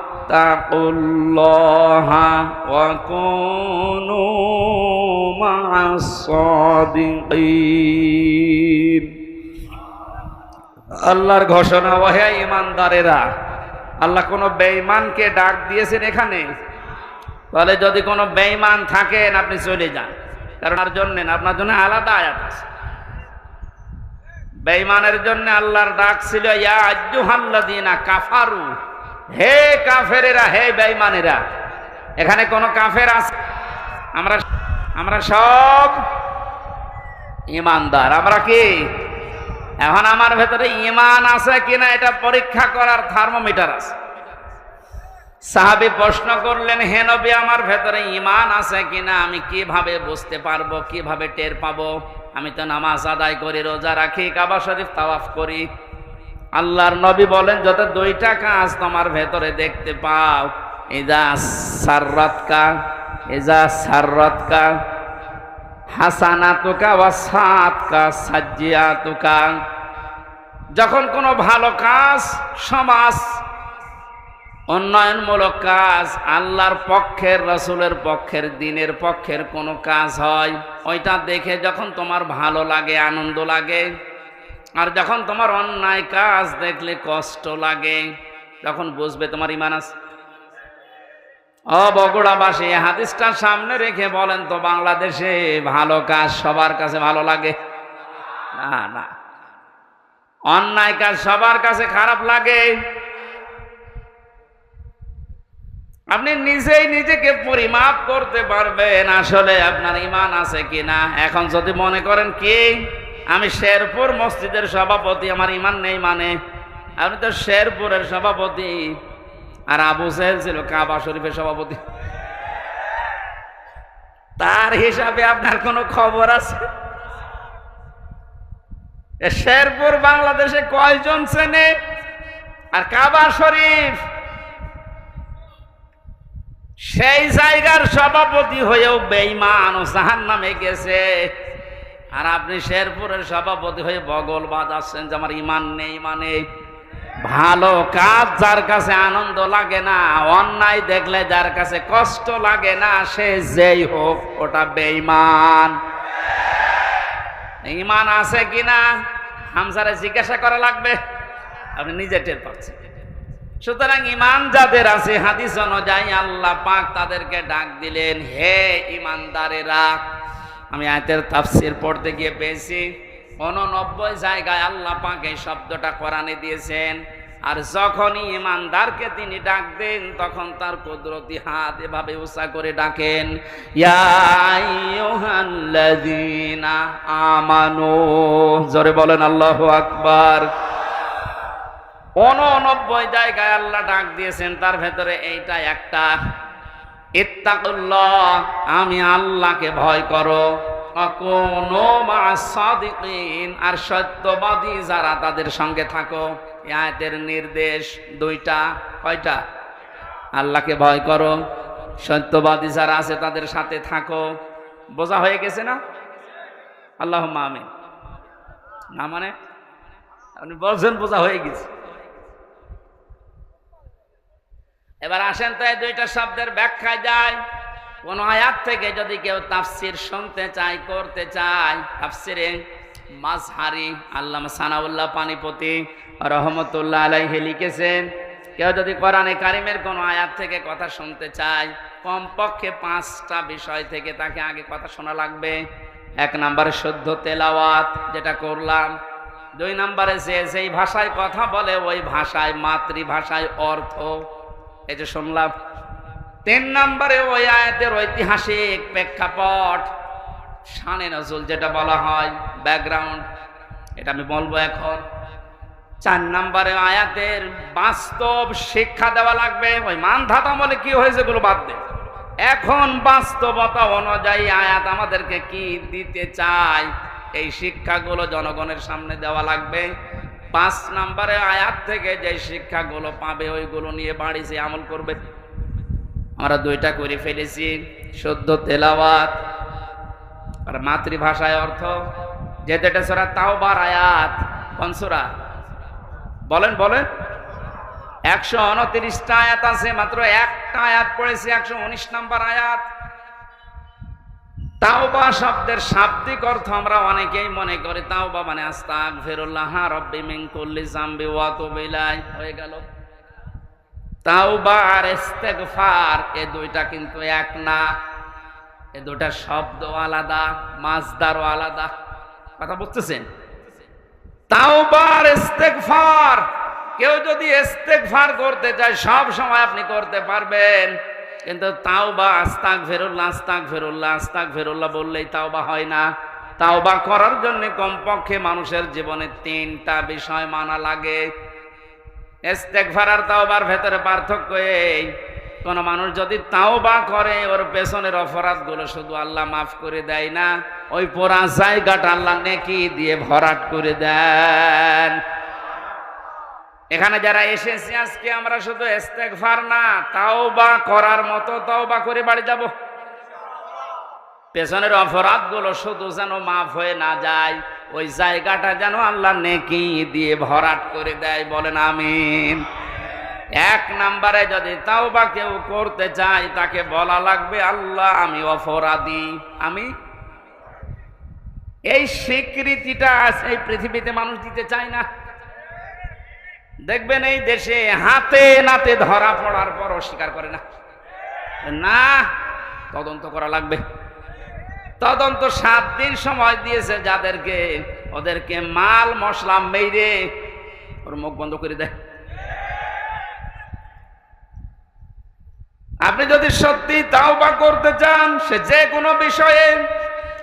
ওয়া কুনু মা'আস সাদিকিন। আল্লাহর ঘোষণা, ওহে ঈমানদারেরা। আল্লাহ কোন বেঈমানকে ডাক দিয়েছেন এখানে? তাহলে যদি কোনো বেঈমান থাকেন আপনি চলে যান, কারণ আর জন্য না, আপনার জন্য আলাদা আয়াত আছে। বেঈমানের জন্য আল্লাহর ডাক ছিল ইয়া আইয়ুহাল্লাযীনা কাফারু, হে কাফেরেরা, হে বেঈমানেরা। এখানে কোন কাফের আছে? আমরা সব ঈমানদার। আমরা কি? এখন আমার ভেতরে ঈমান আছে কিনা এটা পরীক্ষা করার থার্মোমিটার আছে। সাহাবী প্রশ্ন করলেন, হে নবী আমার ভেতরে ঈমান আছে কিনা আমি কিভাবে বুঝতে পারবো, কিভাবে টের পাবো? আমি তো নামাজ আদায় করি, রোজা রাখি, কাবা শরীফ তাওয়াফ করি। আল্লাহর নবী বলেন, যত 2টা কাজ তোমার ভেতরে দেখতে পাও, ইজা সাররাতকা হাসানাতুকা ওয়া সাআতকা সাজ্জিয়াতুকা। যখন কোনো ভালো কাজ, সমাজ উন্নয়নমূলক কাজ, আল্লাহর পক্ষের, রাসূলের পক্ষের, দ্বীনের পক্ষের কোনো কাজ হয়, ওইটা দেখে যখন তোমার ভালো লাগে, আনন্দ লাগে, আর যখন তোমার অন্যায় কাজ দেখলে কষ্ট লাগে, তখন বুঝবে তোমার ঈমান আছে। ও বগুড়াবাসী, হাদিসটা সামনে রেখে বলেন তো, বাংলাদেশে ভালো কাজ সবার কাছে ভালো লাগে? না না, অন্যায় কাজ সবার কাছে খারাপ লাগে। আপনি নিজেই নিজেকে পরিমাপ করতে পারবেন আসলে আপনার ঈমান আছে কিনা। এখন যদি মনে করেন কি আমি শেরপুর মসজিদের সভাপতি, আমার ঈমান নেই, মানে আপনি তো শেরপুরের সভাপতি, আর আবু জেহেল ছিল কাবা শরীফের সভাপতি, তার হিসাবে আপনার কোনো খবর আছে? শেরপুর বাংলাদেশে কয়জন চেনে? আর কাবা শরীফ সেই জায়গার সভাপতি হয়েও বেঈমান ও জাহান্নামে গেছে, আর আপনি শেরপুরের সভাপতি হয়ে বগল বাজাচ্ছেন যে আমার ঈমান নেই। মানে ভালো কাজ যার কাছে আনন্দ লাগে না, অন্যায় দেখলে যার কাছে কষ্ট লাগে না, সে যেই হোক ওটা বেঈমান। ঈমান আছে কিনা হামজারে জিজ্ঞাসা করা লাগবে, আপনি নিজে টের পাচ্ছেন। সুতরাং ঈমান যাদের আছে, হাদিস অনুযায়ী আল্লাহ পাক তাদেরকে ডাক দিলেন, হে ঈমানদারেরা। আমি আয়াতের তাফসীর পড়তে গিয়ে পেয়েছি, 89 জায়গায় আল্লাহ পাক এই শব্দটা কোরআনে দিয়েছেন। আর যখনই ইমানদারকে তিনি ডাক দেন তখন তার কুদরতি হাত এভাবে উঁচা করে ডাকেন, ইয়া আইয়ুহাল্লাযীনা আমানু। জোরে বলেন আল্লাহু আকবার। 89 জায়গায় আল্লাহ ডাক দিয়েছেন, তার ভেতরে এইটা একটা, ইত্তাকুল্লাহ, আমি আল্লাহকে ভয় করো, আকুনু মা'আস সাদিকিন, আর সত্যবাদী যারা তাদের সঙ্গে থাকো। এই আয়াতের নির্দেশ দুইটা। কয়টা? আল্লাহকে ভয় করো, সত্যবাদী যারা আছে তাদের সাথে থাকো। বোঝা হয়ে গেছে না? আল্লাহুম্মা আমিন। না মানে আপনি বলছেন বোঝা হয়ে গেছে। এবার আসেন তো এই দুইটা শব্দের ব্যাখ্যায় যায়। কোন আয়াত থেকে যদি কেউ তাফসির শুনতে চায়, করতে চায়, তাফসিরে মাজহারি আল্লামা সানাউল্লাহ পানিপতি রহমতুল্লাহ আলাইহি লিখেছেন, কেউ যদি কোরআনে কারিমের কোন আয়াত থেকে কথা শুনতে চায়, কমপক্ষে 5টা বিষয় থেকে তাকে আগে কথা শোনা লাগবে। 1 নম্বরে শুদ্ধ তেলাওয়াত, যেটা করলাম। 2 নম্বরে যেই ভাষায় কথা বলে ওই ভাষায়, মাতৃভাষায় অর্থ, এই যে শুনলাম। 3 নম্বরে ওই আয়াতের ঐতিহাসিক প্রেক্ষাপট, শানে নজুল যেটা বলা হয়, ব্যাকগ্রাউন্ড, এটা আমি বলবো এখন। 4 নম্বরে আয়াতের বাস্তব শিক্ষা দেওয়া লাগবে। ওই মান ধাতা বলে কি হয়েছে এগুলো বাদ দে, এখন বাস্তবতা অনুযায়ী আয়াত আমাদেরকে কি দিতে চায় এই শিক্ষাগুলো জনগণের সামনে দেওয়া লাগবে। 5 নম্বরে আয়াত থেকে যে শিক্ষাগুলো পাবে ওইগুলো নিয়ে বাড়ি যে আমল করবে। আমরা 2টা করে ফেলেছি, শুদ্ধ তেলাওয়াত আর মাতৃভাষায় অর্থ। যেহেতু এটা সূরা তাওবার আয়াত, কোন সূরা বলেন বলেন? 129টা আয়াত আছে, মাত্র একটা আয়াত পড়েছি, 119 নম্বর আয়াত। তাওবা শব্দের শাব্দিক অর্থ আমরা অনেকেই মনে করি তাওবা মানে আস্তাগফিরুল্লাহ রাব্বি মিন কুল্লি যামবি ওয়া আতুবু ইলাইহি, হয়ে গেল। তাওবা আর ইস্তেগফার এই দুইটা কিন্তু এক না, এই দুইটা শব্দ আলাদা, মাজদারও আলাদা। কথা বুঝতেছেন? তাওবা আর ইস্তেগফার, কেউ যদি ইস্তেগফার করতে চায় সব সময় আপনি করতে পারবেন, কিন্তু তাওবা আস্তাগফিরুল্লাহ আস্তাগফিরুল্লাহ আস্তাগফিরুল্লাহ বললেই তাওবা হয় না। তাওবা করার জন্য কমপক্ষে মানুষের জীবনে 3টা বিষয় মানা লাগে। ইস্তেগফার আর তাওবার ভেতরে পার্থক্য এই, কোন মানুষ যদি তাওবা করে ওর পেছনের অপরাধগুলো শুধু আল্লাহ মাফ করে দেয় না, ওই পুরা জায়গাটা আল্লাহ নেকি দিয়ে ভরাট করে দেন। এখানে যারা এসেছি আজকে আমরা শুধু ইস্তেগফার না, তাওবা করার মতো তাওবা করে বাড়ি যাব। পেছনের অপরাধগুলো শুধু যেন মাফ হয়ে না যায়, ওই জায়গাটা যেন আল্লাহ নেকি দিয়ে ভরাট করে দেয়। বলেন আমিন। 1 নম্বরে যদি তাওবা কেউ করতে চায় তাকে বলা লাগবে, আল্লাহ আমি অপরাধী, আমি। এই স্বীকৃতিটা এই পৃথিবীতে মানুষ দিতে চায় না। দেখবেন এই দেশে হাতে নাতে ধরা পড়ার পর স্বীকার করে না। না, তদন্ত করা লাগবে। তদন্ত 7 দিন সময় দিয়েছে যাদেরকে, ওদেরকে মাল মশলা মেরে ওর মুখ বন্ধ করে দেয়। আপনি যদি সত্যি তাওবা করতে চান সে যে কোনো বিষয়ে,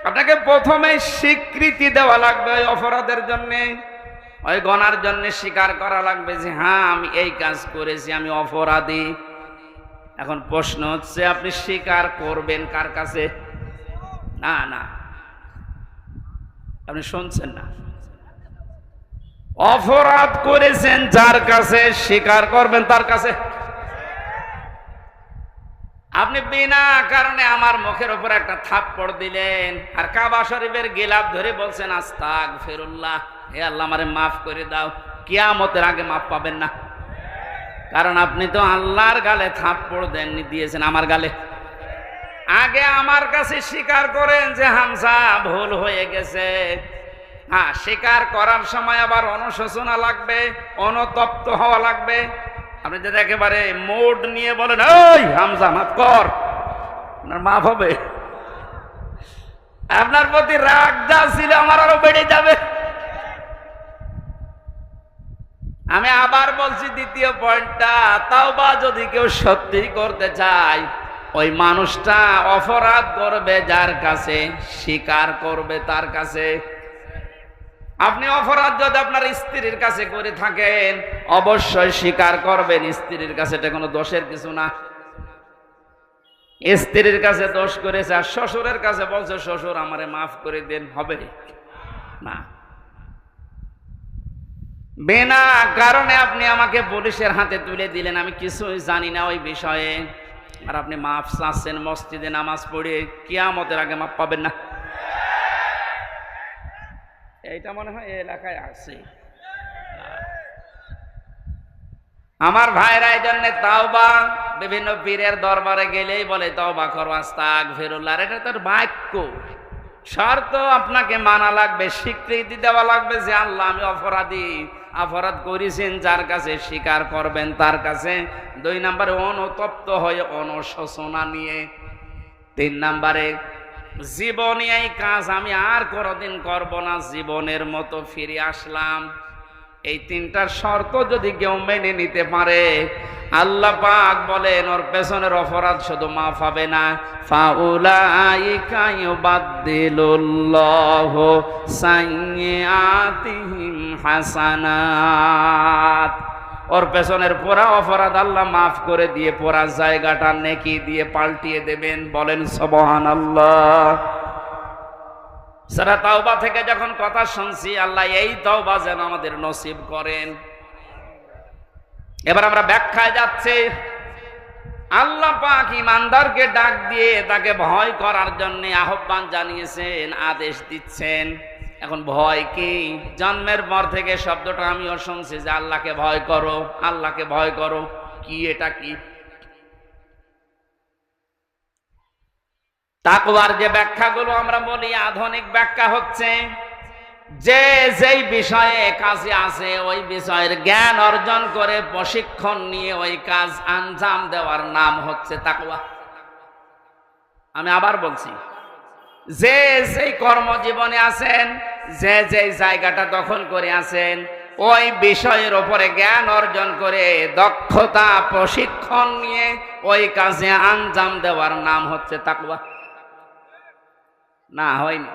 আপনাকে প্রথমে স্বীকৃতি দেওয়া লাগবে ওই অপরাধের জন্য, ওই গুনার জন্য স্বীকার করা লাগবে যে হ্যাঁ আমি এই কাজ করেছি, আমি অপরাধী। এখন প্রশ্ন হচ্ছে আপনি স্বীকার করবেন কার কাছে? না না, আপনি শুনছেন না। অপরাধ করেছেন যার কাছে, স্বীকার করবেন তার কাছে। আপনি বিনা কারণে আমার মুখের উপর একটা থাপ্পড় দিলেন আর কাবা শরীফের গিলাফ ধরে বলছেন আস্তাগফিরুল্লাহ, হে আল্লাহ আমারে মাফ করে দাও, কিয়ামতের আগে মাফ পাবেন না। কারণ আপনি তো আল্লাহর গালে থাপ্পড় দেননি, দিয়েছেন আমার গালে। আগে আমার কাছে স্বীকার করেন যে হামজা ভুল হয়ে গেছে। হ্যাঁ, স্বীকার করার সময় আবার অনুশোচনা লাগবে, অনুতপ্ত হওয়া লাগবে। আপনি যদি একেবারে মোড নিয়ে বলেন এই হামজা মাফ কর, আপনার মাফ হবে? আপনার প্রতি রাগ যা ছিল আমার আরো বেড়ে যাবে। আমি আবার বলছি দ্বিতীয় পয়েন্টটা, তাওবা যদি কেউ সত্যি করতে চায়, ওই মানুষটা অপরাধ করবে যার কাছে, স্বীকার করবে তার কাছে। আপনি অপরাধ যদি আপনার স্ত্রীর কাছে করে থাকেন, অবশ্যই স্বীকার করবেন স্ত্রীর কাছে, এটা কোনো দোষের কিছু না। স্ত্রীর কাছে দোষ করেছে আর শ্বশুরের কাছে বলছে শ্বশুর আমারে মাফ করে দেন, হবে না। বিনা কারণে আপনি আমাকে পুলিশের হাতে তুলে দিলেন, আমি কিছুই জানি না ওই বিষয়ে, আর আপনি মাফ চাচ্ছেন মসজিদে নামাজ পড়ে, কিয়ামতের আগে মাফ পাবেন না। এইটা মনে হয় এই এলাকায় আছে। আমার ভাইরা এই জন্য তাওবা, বিভিন্ন পীরের দরবারে গেলেই বলে তাওবা করো, আস্তাগফিরুল্লাহ। এটা তার বাক্য, শর্ত আপনাকে মানা লাগবে, স্বীকৃতি দেওয়া লাগবে যে আল্লাহ আমি অপরাধী, অপরাধ করেছেন যার কাছে স্বীকার করবেন তার কাছে। 2 নম্বরে অনুতপ্ত হয়ে অনুশোচনা নিয়ে। 3 নম্বরে জীবনে এই কাজ আমি আর কোনোদিন করব না, জীবনের মতো ফিরে আসলাম। এই 3টার শর্ত যদি কেউ মেনে নিতে পারে, আল্লাহ পাক বলেন ওর পেছনের অপরাধ শুধু মাফ হবে না, ফাউলাইকা ইউবাদদিলুল্লাহু সাইয়্যাতিহিম হাসানাত। ওর পেছনের পুরা অপরাধ আল্লাহ মাফ করে দিয়ে পুরা জায়গাটা নেকি দিয়ে পাল্টিয়ে দেবেন। বলেন সুবহানাল্লাহ। সূরা তাওবা থেকে যখন কথা শুনছি, আল্লাহ এই তাওবা যেন আমাদের নসিব করেন। এবার আমরা ব্যাখ্যায় যাচ্ছি। আল্লাহ পাক ঈমানদারকে ডাক দিয়ে তাকে ভয় করার জন্য আহ্বান জানিয়েছেন, আদেশ দিচ্ছেন। এখন ভয় কি? জন্মের পর থেকে শব্দটা আমিও শুনছি যে আল্লাহকে ভয় করো, আল্লাহকে ভয় করো। কি এটা কি? তাকওয়ার যে ব্যাখ্যাগুলো আমরা বলি, আধুনিক ব্যাখ্যা হচ্ছে যে যেই বিষয়ে কাজে আছে ওই বিষয়ের জ্ঞান অর্জন করে প্রশিক্ষণ নিয়ে ওই কাজ আঞ্জাম দেওয়ার নাম হচ্ছে তাকওয়া। আমি আবার বলছি, যে যেই কর্মজীবনে আছেন, যে যেই জায়গাটা দখল করে আছেন, ওই বিষয়ের উপরে জ্ঞান অর্জন করে দক্ষতা প্রশিক্ষণ নিয়ে ওই কাজে আঞ্জাম দেওয়ার নাম হচ্ছে তাকওয়া। না হয়নি।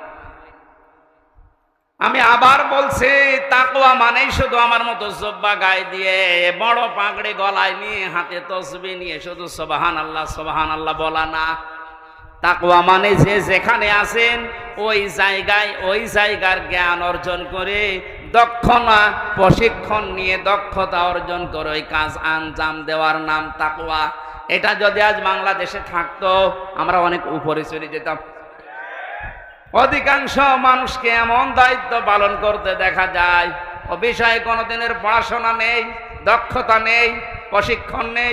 আমি আবার বলছি, তাকওয়া মানেই শুধু আমার মতো জুব্বা গায়ে দিয়ে, বড় পাগড়ি গলায় নিয়ে, হাতে তসবিহ নিয়ে শুধু সুবহানাল্লাহ সুবহানাল্লাহ বলা না। তাকওয়া মানে যে যেখানে আছেন ওই জায়গায় ওই জায়গার জ্ঞান অর্জন করে, দক্ষতা প্রশিক্ষণ নিয়ে দক্ষতা অর্জন করে ওই কাজ আঞ্জাম দেওয়ার নাম তাকওয়া। এটা যদি আজ বাংলাদেশে থাকতো, আমরা অনেক উপরে চলে যেতাম। অধিকাংশ মানুষকে এমন দায়িত্ব পালন করতে দেখা যায়, ও বিষয়ে কোনোদিনের পড়াশোনা নেই, দক্ষতা নেই, প্রশিক্ষণ নেই,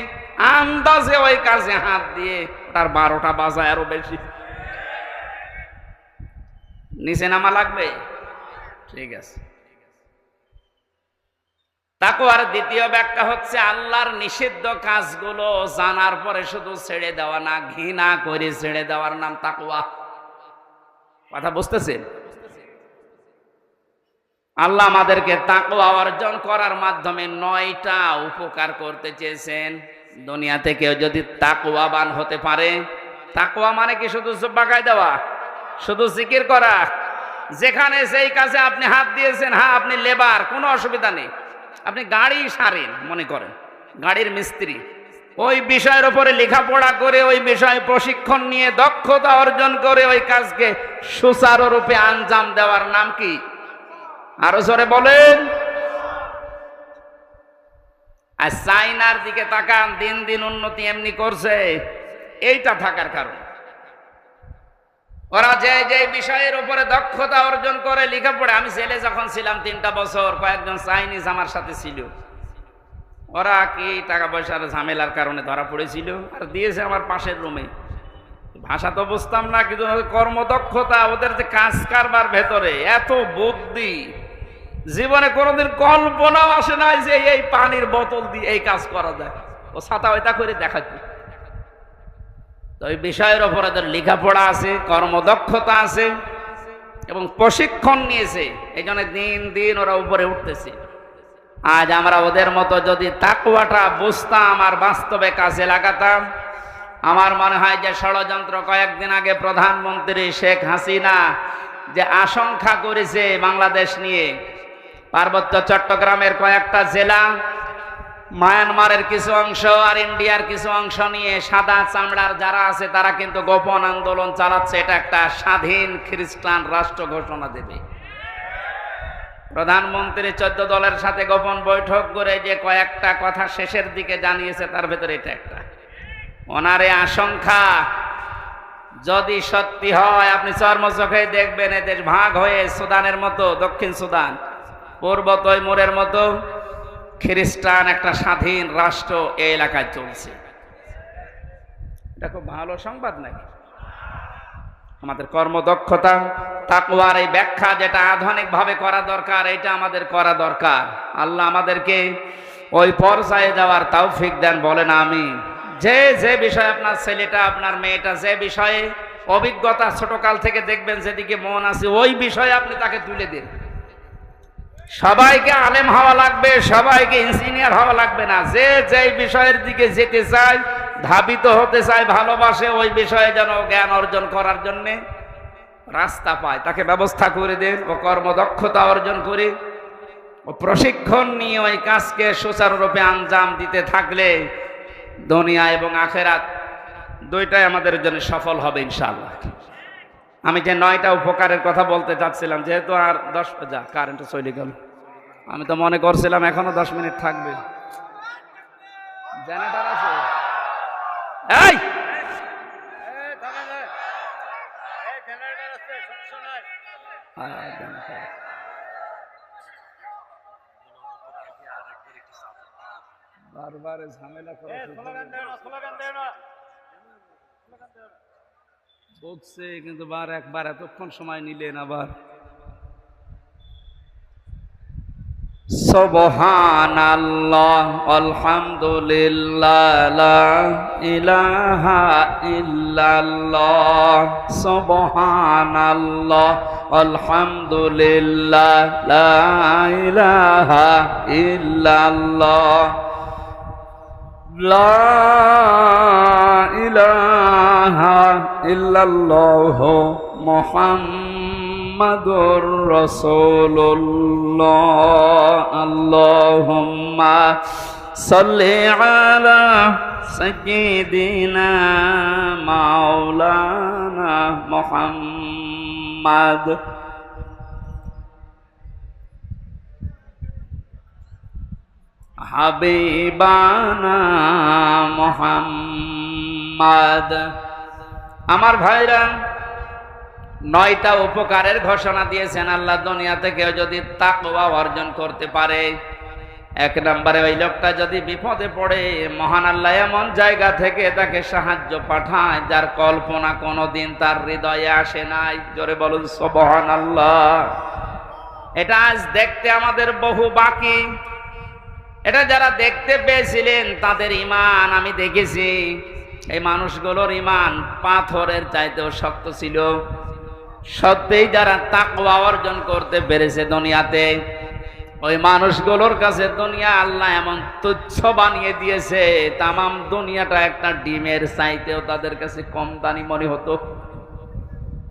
আন্দাজে ওই কাজে হাত দিয়ে তার 12টা বাজায় আরো বেশি। নিচে নামা লাগবে? ঠিক আছে। তাকওয়ার দ্বিতীয় ব্যাখ্যা হচ্ছে আল্লাহর নিষিদ্ধ কাজগুলো জানার পরে শুধু ছেড়ে দেওয়া না, ঘৃণা করে ছেড়ে দেওয়ার নাম তাকওয়া। কথা বুঝতেছেন? আল্লাহ আমাদেরকে তাকওয়া অর্জন করার মাধ্যমে 9টা উপকার করতে চেয়েছেন। দুনিয়াতে কেউ যদি তাকওয়াবান হতে পারে, তাকওয়া মানে কি শুধু জুব্বা গায়ে দেওয়া, শুধু জিকির করা? যেখানে সেই কাজে আপনি হাত দিয়েছেন, হ্যাঁ আপনি লেবার, কোনো অসুবিধা নেই, আপনি গাড়ি সারেন মনে করেন, গাড়ির মিস্ত্রি, ওই বিষয়ের উপরে লেখাপড়া করে, ওই বিষয়ে প্রশিক্ষণ নিয়ে দক্ষতা অর্জন করে ওই কাজকে সুচারুরূপে আঞ্জাম দেওয়ার নাম কি? আরো জোরে বলেন। আর চাইনার দিকে তাকান, দিন দিন উন্নতি এমনি করছে, এইটা থাকার কারণ। ওরা যে যে বিষয়ের উপরে দক্ষতা অর্জন করে লেখাপড়া, আমি জেলে যখন ছিলাম 3টা বছর, কয়েকজন চাইনিজ আমার সাথে ছিল। ওরা কি টাকা পয়সার ঝামেলার কারণে ধরা পড়েছিল আর দিয়েছে আমার পাশের রুমে। ভাষা তো বুঝতাম না, কিন্তু কর্মদক্ষতা, ওদের যে কাজ কারবার ভেতরে এত বুদ্ধি, জীবনে কোনোদিন কল্পনাও আসে নাই যে এই পানির বোতল দিয়ে এই কাজ করা যায়। ও ছাতা ওইটা করে দেখাচ্ছে। তো এই বিষয়ের ওপর ওদের লেখাপড়া আছে, কর্মদক্ষতা আছে এবং প্রশিক্ষণ নিয়েছে, এই জন্য দিন দিন ওরা উপরে উঠতেছে। আজ আমরা ওদের মতো যদি তাকওয়াটা বুঝতাম আর বাস্তবে কাজে লাগাতাম, আমার মনে হয় যে ষড়যন্ত্র কয়েকদিন আগে প্রধানমন্ত্রী শেখ হাসিনা যে আশঙ্কা করেছে বাংলাদেশ নিয়ে, পার্বত্য চট্টগ্রামের কয়েকটা জেলা, মায়ানমারের কিছু অংশ আর ইন্ডিয়ার কিছু অংশ নিয়ে সাদা চামড়ার যারা আছে তারা কিন্তু গোপন আন্দোলন চালাচ্ছে। এটা একটা স্বাধীন খ্রিস্টান রাষ্ট্র ঘোষণা দেবে। প্রধানমন্ত্রী 14 দলের সাথে গোপন বৈঠক করে যে কয়েকটা কথা শেষের দিকে জানিয়েছে, তার ভেতরে এটা একটা। ওনার এই আশঙ্কা যদি সত্যি হয়, আপনি চর্মচোখে দেখবেন এদেশ ভাগ হয়ে সুদানের মতো, দক্ষিণ সুদান, পূর্ব তৈমুরের মতো খ্রিস্টান একটা স্বাধীন রাষ্ট্র এই এলাকায় চলছে। এটা খুব ভালো সংবাদ নাকি? আমাদের কর্মদক্ষতা, তাকওয়ার এই ব্যাখ্যা যেটা আধুনিকভাবে করা দরকার, এটা আমাদের করা দরকার। আল্লাহ আমাদেরকে ওই পর্যায়ে যাওয়ার তৌফিক দেন, বলেন আমিন। যে বিষয়ে আপনার ছেলেটা, আপনার মেয়েটা যে বিষয়ে অভিজ্ঞতা ছোটকাল থেকে দেখবেন, যেদিকে মন আছে, ওই বিষয়ে আপনি তাকে তুলে দিন। সবাইকে আলেম হওয়া লাগবে, সবাইকে ইঞ্জিনিয়ার হওয়া লাগবে না। যে বিষয়ের দিকে যেতে চায়, ধাবিত হতে চায়, ভালোবাসে, ওই বিষয়ে যেন জ্ঞান অর্জন করার জন্য রাস্তা পায়, তাকে ব্যবস্থা করে দেন। ও কর্মদক্ষতা অর্জন করে ও প্রশিক্ষণ নিয়ে ওই কাজকে সুচারুরূপে আঞ্জাম দিতে থাকলে দুনিয়া এবং আখেরাত দুইটাই আমাদের জন্য সফল হবে ইনশাআল্লাহ। আমি যে 9টা উপকারের কথা বলতে চাচ্ছিলাম, যেহেতু আর 10 যা কারেন্টে চলে গেল, আমি তো মনে করছিলাম এখনো 10 মিনিট থাকবে। জেনারেটর আছে? এই বারবার ঝামেলা করে বলছে, কিন্তু একবার এতক্ষণ সময় নিলেন আবার। সুবহানাল্লাহ আলহামদুলিল্লাহ লা ইলাহা ইল্লাল্লাহ, সুবহানাল্লাহ আলহামদুলিল্লাহ লা ইলাহা ইল্লাল্লাহ, লা ইলাহা ইল্লাল্লাহ মুহাম্মাদুর রাসূলুল্লাহ। আল্লাহুম্মা সাল্লি আলা সাইয়্যিদিনা মাওলানা মুহাম্মাদ হাবিবানা মুহাম্মাদ। আমার ভাইরা, 9টা উপকারের ঘোষণা দিয়েছেন আল্লাহ। দুনিয়াতে কেউ যদি তাকওয়া অর্জন করতে পারে, 1 নম্বরে ওই লোকটা যদি বিপদে পড়ে, মহান আল্লাহ এমন জায়গা থেকে তাকে সাহায্য পাঠায় যার কল্পনা কোনোদিন তার হৃদয়ে আসে নাই। জোরে বলুন সুবহানাল্লাহ। এটা আজ দেখতে আমাদের বহু বাকি। এটা যারা দেখতে পেয়েছিলেন তাদের ঈমান আমি দেখেছি, এই মানুষগুলোর ঈমান পাথরের চাইতেও শক্ত ছিল। সত্যিই যারা তাকওয়া অর্জন করতে পেরেছে দুনিয়াতে, ওই মানুষগুলোর কাছে দুনিয়া আল্লাহ এমন তুচ্ছ বানিয়ে দিয়েছে, তামাম দুনিয়াটা একটা ডিমের চাইতেও তাদের কাছে কম দামি মনে হতো।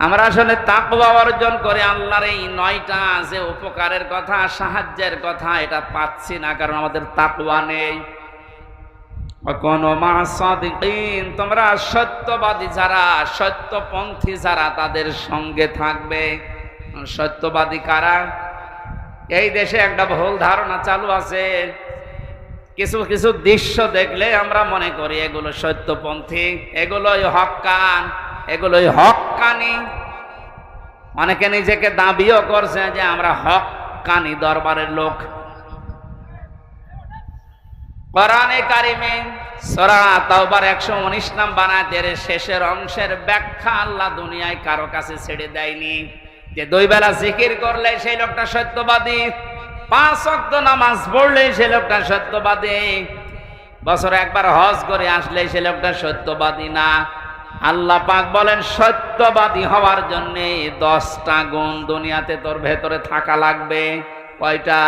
আমরা আসলে তাকওয়া অর্জন করে আল্লাহর এই 9টা যে উপকারের কথা, সাহায্যের কথা, এটা পাচ্ছি না, কারণ আমাদের তাকওয়া নেই। কোন মাসাদিকিন, তোমরা সত্যবাদী যারা, সত্যপন্থী যারা, তাদের সঙ্গে থাকবে। সত্যবাদী কারা? এই দেশে একটা ভুল ধারণা চালু আছে, কিছু কিছু দৃশ্য দেখলে আমরা মনে করি এগুলো সত্যপন্থী, এগুলোই হক্কান, এগুলোই হক্কানি। অনেকে নিজেকে দাবিও করছে যে আমরা হক্কানি দরবারের লোক। কোরআনে কারিমে সূরা তাওবার 119 নম্বর আয়াতের শেষের অংশের ব্যাখ্যা আল্লাহ দুনিয়ায় কারো কাছে ছেড়ে দেয়নি যে 2 বেলা জিকির করলে সেই লোকটা সত্যবাদী, 5 ওয়াক্ত নামাজ পড়লে সেই লোকটা সত্যবাদী, বছরে একবার হজ করে আসলে সেই লোকটা সত্যবাদী না। আল্লাহ পাক বলেন সত্যবাদী হওয়ার জন্য 10টা গুণ দুনিয়াতে তোর ভেতরে থাকা লাগবে। কয়টা?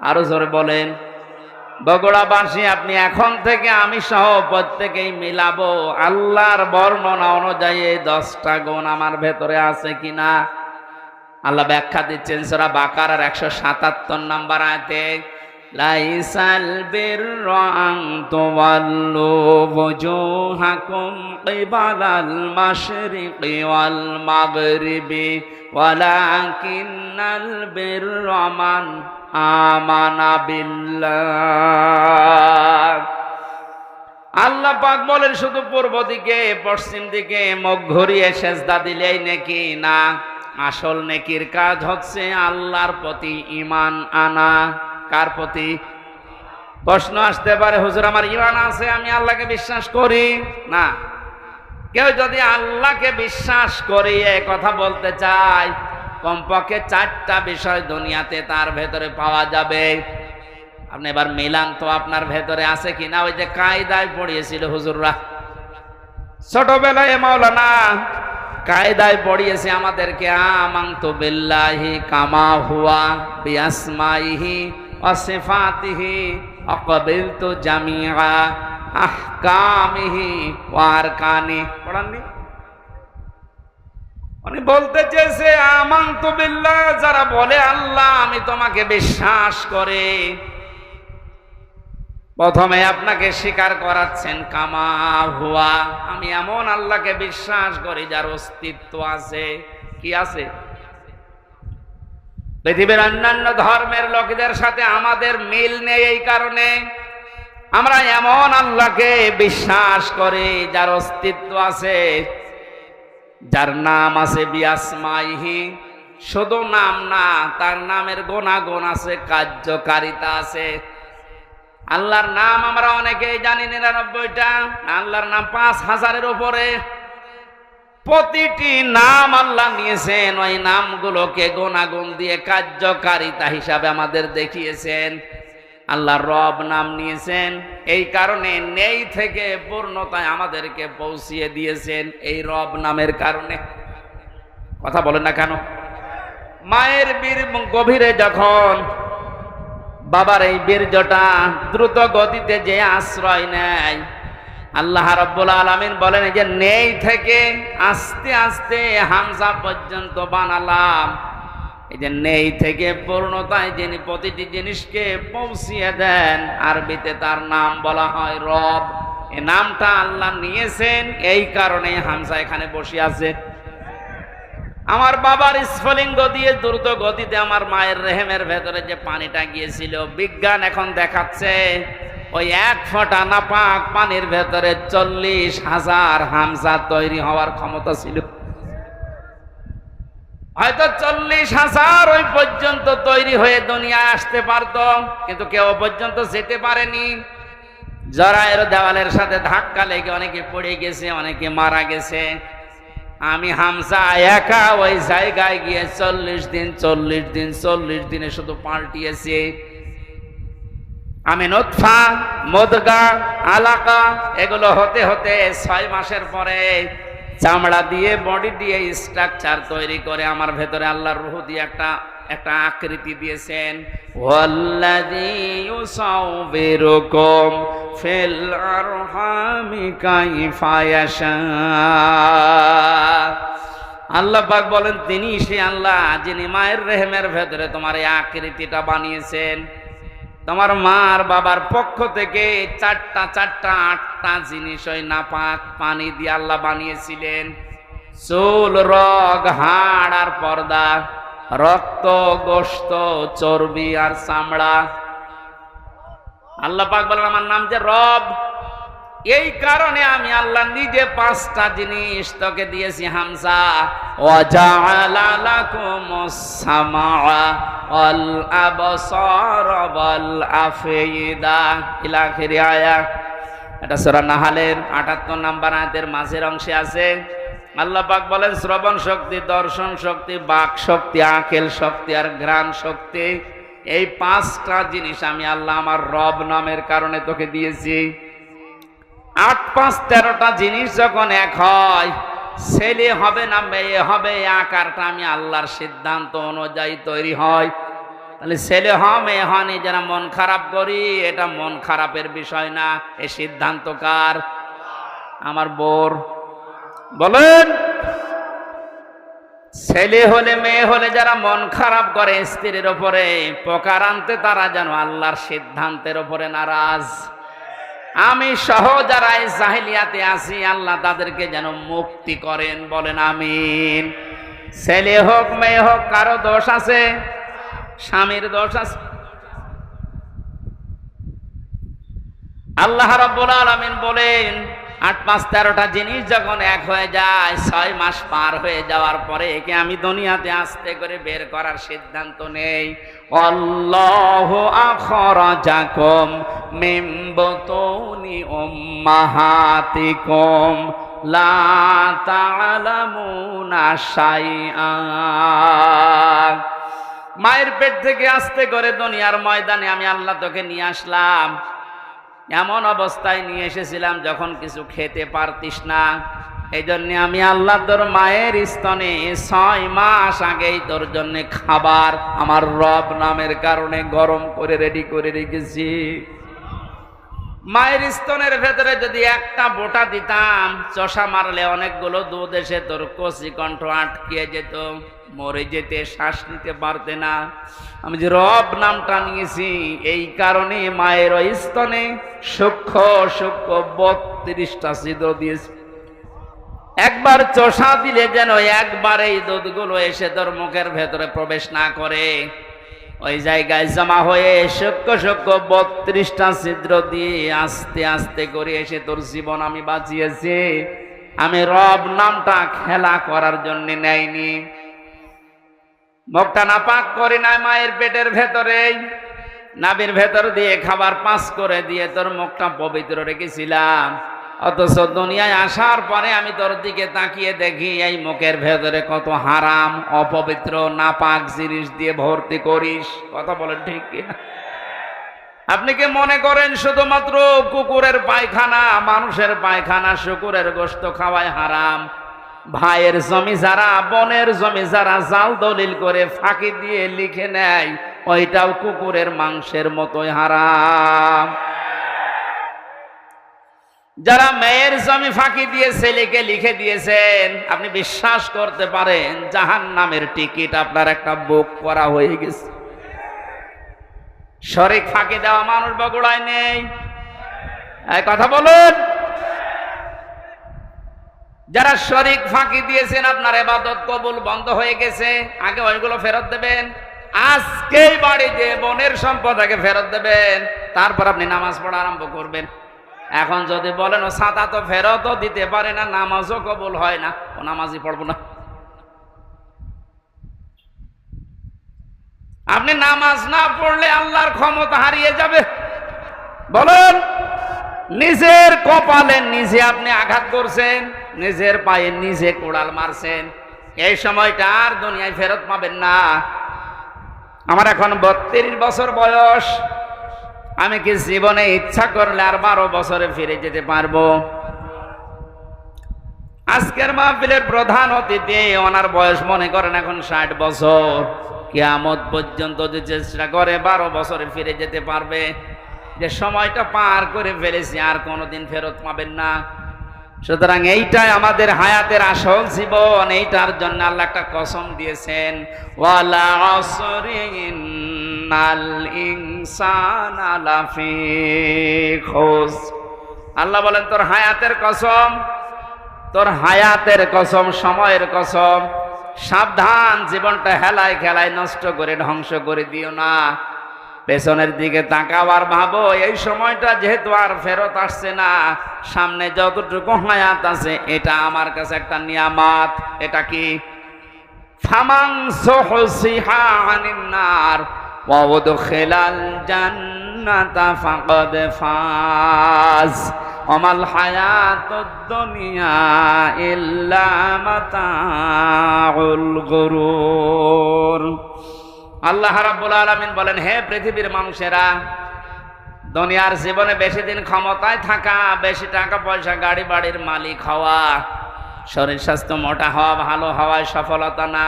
আরো জোরে বলেন। বগুড়াবাসী আপনি এখন থেকে আমি সহ প্রত্যেকেই মিলাবো আল্লাহর বর্ণনা অনুযায়ী এই 10টা গুণ আমার ভেতরে আছে কিনা। আল্লাহ ব্যাখ্যা দিচ্ছেন সূরা বাকারার 177 নম্বর আয়াতে, লাইসাল বিররা আন তুওয়াল্লু ওয়াজুহাকুম কিবালাল মাশরিকি ওয়াল মাগরিবি ওয়ালাকিন্নাল বিররা মান আমানা বিল্লাহ। আল্লাহ পাক বলেন শুধু পূর্ব দিকে পশ্চিম দিকে মুখ ঘুরিয়ে সেজদা দিলেই নেকি না, আসল নেকির কাজ হচ্ছে আল্লাহর প্রতি ঈমান আনা। কার প্রতি? প্রশ্ন আসতে পারে, হুজুর আমার ঈমান আছে, আমি আল্লাহকে বিশ্বাস করি না। কেউ যদি আল্লাহকে বিশ্বাস করি এই কথা বলতে চায়, কমপক্ষে 4টা বিষয় দুনিয়াতে তার ভেতরে পাওয়া যাবে। আপনি এবার মিলান তো আপনার ভেতরে আছে কিনা। ওই যে কায়দায় পড়িয়েছিল হুজুররা ছোটবেলায়, মাওলানা কায়দায় পড়িয়েছে আমাদেরকে, আমানতু বিল্লাহি কামা হুয়া বিআসমাইহি ওয়া সিফাতিহি আকাবিলতু জামিআ আহকামিহি ওয়া আরকানি। পড়াননি? উনি বলতে চেয়েছে আমানতু বিল্লাহ, যারা বলে আল্লাহ আমি তোমাকে বিশ্বাস করে, প্রথমে আপনাকে স্বীকার করাচ্ছেন কামা হুয়া, আমি এমন আল্লাহকে বিশ্বাস করি যার অস্তিত্ব আছে। কি আছে? পৃথিবীর অন্যান্য ধর্মের লোকদের সাথে আমাদের মিল নেই, এই কারণে আমরা এমন আল্লাহকে বিশ্বাস করি যার অস্তিত্ব আছে, যার নাম আছে বিআসমাইহি, শুধু নাম না, তার নামের গুণাগুণ আছে, কার্যকারিতা আছে। আল্লাহর নাম আমরা অনেকেই জানি 99টা, আল্লাহর নাম 5000-এর উপরে। প্রতিটি নাম আল্লাহ নিয়েছেন, ওই নামগুলোকে গুণাগুণ দিয়ে কার্যকারিতা হিসাবে আমাদের দেখিয়েছেন। আল্লাহ রব নাম নিয়েছেন, এই কারণে নেই থেকে পূর্ণতায় আমাদেরকে পৌঁছিয়ে দিয়েছেন এই রব নামের কারণে। কথা বলেন না কেন? মায়ের বীর গভীরে যখন বাবার এই বীর্যটা দ্রুত গতিতে যে আশ্রয় নেয়, আল্লাহ রাব্বুল আলামিন বলেন যে নেই থেকে আস্তে আস্তে হামজা পর্যন্ত বানালাম। এই যে নেই থেকে পূর্ণতায় যিনি প্রতিটি জিনিসকে পৌঁছিয়ে দেন, আরবিতে তার নাম বলা হয় রব। এই নামটা আল্লাহ নিয়েছেন, এই কারণে হামজা এখানে বসে আছে। আমার বাবার স্ফলিঙ্গ দিয়ে দ্রুত গতিতে আমার মায়ের রেহেমের ভেতরে যে পানিটা গিয়েছিল, বিজ্ঞান এখন দেখাচ্ছে ওই 1 ফোঁটা নাপাক পানির ভেতরে 40,000 হামজা তৈরি হওয়ার ক্ষমতা ছিল। হয়তো 40,000 ওই পর্যন্ত তৈরি হয়ে দুনিয়ায় আসতে পারত, কিন্তু কেউ পর্যন্ত যেতে পারেনি। জরায়ের দেওয়ালের সাথে ধাক্কা লেগে অনেকে পড়ে গেছে, অনেকে মারা গেছে। আমি হামজা একা ওই জায়গায় গিয়ে 40 দিনে শুধু পাল্টিয়েছি। আমি নুতফা, মুদগা, আলাকা এগুলো হতে হতে 6 মাসের পরে চামড়া দিয়ে, বডি দিয়ে স্ট্রাকচার তৈরি করে আমার ভেতরে আল্লাহর রূহ দিয়ে একটা আকৃতি দিয়েছেন। ওয়াল্লাযী ইউসাউবিরুকুম ফিল আরহামি কাইফা ইয়াশা। আল্লাহ পাক বলেন তিনি সে আল্লাহ যিনি মায়ের রেহেমের ভেতরে তোমার এই আকৃতিটা বানিয়েছেন। তোমার মার বাবার পক্ষ থেকে 8টা জিনিস ওই নাপাক পানি দিয়ে আল্লাহ বানিয়েছিলেন। চুল, রগ, হাড় আর পর্দা, রক্ত, গোশত, চর্বি আর চামড়া। আল্লাহ পাক বলেন আমার নাম যে রব, এই কারণে আমি আল্লাহ নিজে 5টা জিনিস তোকে দিয়েছি হামজা। ওয়াজআলা লাকুমুস সামাআ ওয়াল আবসার ওয়াল আফইদা ইলা আখির আয়াত। এটা সূরা নাহলের 78 নম্বর আয়াতের মাঝের অংশে আছে। আল্লাহ পাক বলেন শ্রবণ শক্তি, দর্শন শক্তি, বাক শক্তি, আকেল শক্তি আর ঘ্রাণ শক্তি, এই 5টা জিনিস আমি আল্লাহ আমার রব নামের কারণে তোকে দিয়েছি। 8 5 13টা জিনিস যখন এক হয়, ছেলে হবে না মেয়ে হবে, আকারটা আমি আল্লাহর সিদ্ধান্ত অনুযায়ী তৈরি হয়। তাহলে ছেলে হ মেয়ে হনি যারা মন খারাপ করি, এটা মন খারাপের বিষয় না, এ সিদ্ধান্ত কার? আমার বোর। বলেন, ছেলে হলে মেয়ে হলে যারা মন খারাপ করে স্ত্রীর ওপরে, প্রকার আনতে তারা যেন আল্লাহর সিদ্ধান্তের ওপরে নারাজ। আমি সহ যারা এই জাহিলিয়াতে আছি, আল্লাহ তাদেরকে যেন মুক্তি করেন। বলেন আমিন। ছেলে হোক মেয়ে হোক, কারো দোষ আছে? স্বামীর দোষ আছে? আল্লাহ রাব্বুল আলামিন বলেন ৮-৫-১৩টা জিনিস যখন এক হয়ে যায়, ৬ মাস পার হয়ে যাওয়ার পরে একে আমি দুনিয়াতে আস্তে করে বের করার সিদ্ধান্ত নেই। আল্লাহু আখরাজাকুম মিন বুতুনি উম্মাহাতিকুম লা তা'লামুনা শাইআ। মায়ের পেট থেকে আস্তে করে দুনিয়ার ময়দানে আমি আল্লাহ তোকে নিয়ে আসলাম। এমন অবস্থায় নিয়ে এসেছিলাম যখন কিছু খেতে পারতিস না। এই জন্য আমি আল্লাহ তোর মায়ের স্তনে ৬ মাস আগেই তোর জন্য খাবার আমার রব নামের কারণে গরম করে রেডি করে রেখেছি। মায়ের স্তনের ভেতরে যদি একটা বোটা দিতাম, চষা মারলে অনেকগুলো দুধ এসে তোর কচি কণ্ঠ আটকে যেত, মরে যেতে, শ্বাস নিতে পারতে না। আমি যে রব নামটা নিয়েছি, এই কারণে মায়ের ওই স্তনে সূক্ষ্ম সূক্ষ্ম ৩২টা ছিদ্র দিয়েছি। একবার চষা দিলে যেন একবার এই দুধগুলো এসে তোর মুখের ভেতরে প্রবেশ না করে, ওই জায়গায় জমা হয়ে সূক্ষ্ম সূক্ষ্ম ৩২টা ছিদ্র দিয়ে আস্তে আস্তে করে এসে তোর জীবন আমি বাঁচিয়েছি। আমি রব নামটা খেলা করার জন্য নেয়নি। মুখটা নাপাক করে নাই, মায়ের পেটের ভেতরে নাভির ভেতর দিয়ে খাবার পাস করে দিয়ে তোর মুখটা পবিত্র রেখেছিলাম। অথচ দুনিয়ায় আসার পরে আমি তোর দিকে তাকিয়ে দেখি এই মুখের ভেতরে কত হারাম অপবিত্র নাপাক জিনিস দিয়ে ভর্তি করিস। কথা বলেন ঠিক কিনা? আপনি কি মনে করেন শুধুমাত্র কুকুরের পায়খানা, মানুষের পায়খানা, শুকুরের গোশত খাওয়ায় হারাম? ভাইয়ের জমি যারা, বোনের জমি যারা জাল দলিল করে ফাঁকি দিয়ে লিখে নেয়, ওইটাও কুকুরের মাংসের মতোই হারাম। যারা মেয়ের জমি ফাঁকি দিয়ে ছেলেকে লিখে দিয়েছেন, আপনি বিশ্বাস করতে পারেন জাহান্নামের টিকিট আপনার একটা বুক করা হয়ে গেছে। শরীক ফাঁকি দেওয়া মানুষ বগুড়ায় নেই? এই কথা বলুন। যারা শরীক ফাঁকি দিয়েছেন, আপনার ইবাদত কবুল বন্ধ হয়ে গেছে, আগে ওইগুলো ফেরত দেবেন। আজকেই বাড়ি যে বোনের সম্পদ আগে ফেরত দেবেন, তারপর আপনি নামাজ পড়া আরম্ভ করবেন। এখন যদি বলেন ও ছাতা তো ফেরতও দিতে পারে না, নামাজও কবুল হয় না, ও নামাজই পড়বো না। আপনি নামাজ না পড়লে আল্লাহর ক্ষমতা হারিয়ে যাবে। বলুন, নিজের কপালে নিজে আপনি আঘাত করছেন, নিজের পায়ে নিজে কোড়াল মারছেন। এই সময়টা আর দুনিয়ায় ফেরত পাবেন না। আমার এখন ৩২ বছর বয়স। আমি কি জীবনে ইচ্ছা করলে আর ১২ বছরে ফিরে যেতে পারবো? আজকের মাহফিলের প্রধান অতিথি, ওনার বয়স মনে করেন এখন ৬০ বছর। কিয়ামত পর্যন্ত যে চেষ্টা করে ১২ বছরে ফিরে যেতে পারবে। যে সময়টা পার করে ফেলেছি আর কোনোদিন ফেরত পাবেন না। সুতরাং এইটাই আমাদের হায়াতের আসল জীবন। এইটার জন্য আল্লাহ একটা কসম দিয়েছেন, ওয়ালা আসরি ইন্নাল ইনসানা লাফি খুস। আল্লাহ বলেন তোর হায়াতের কসম, তোর হায়াতের কসম, সময়ের কসম, সাবধান, জীবনটা হেলায় খেলায় নষ্ট করে ধ্বংস করে দিও না। পেছনের দিকে তাকাও আর ভাবো, এই সময়টা যেহেতু আর ফেরত আসছে না, সামনে যতটুকু হায়াত আছে এটা আমার কাছে একটা নিয়ামত। এটা কি? ফামান যুহজিহা আনিন নার ওয়া উদখিলাল জান্নাতা ফাকাদ ফাজ ওয়ামাল হায়াতুদ দুনিয়া ইল্লা মাতাউল গুরুর। আল্লাহ রাব্বুল আলামিন বলেন, হে পৃথিবীর মানুষেরা, দুনিয়ার জীবনে বেশি দিন ক্ষমতায় থাকা, বেশি টাকা পয়সা, গাড়ি বাড়ির মালিক হওয়া, শরীর স্বাস্থ্য মোটা হওয়া, ভালো হওয়ায় সফলতা না।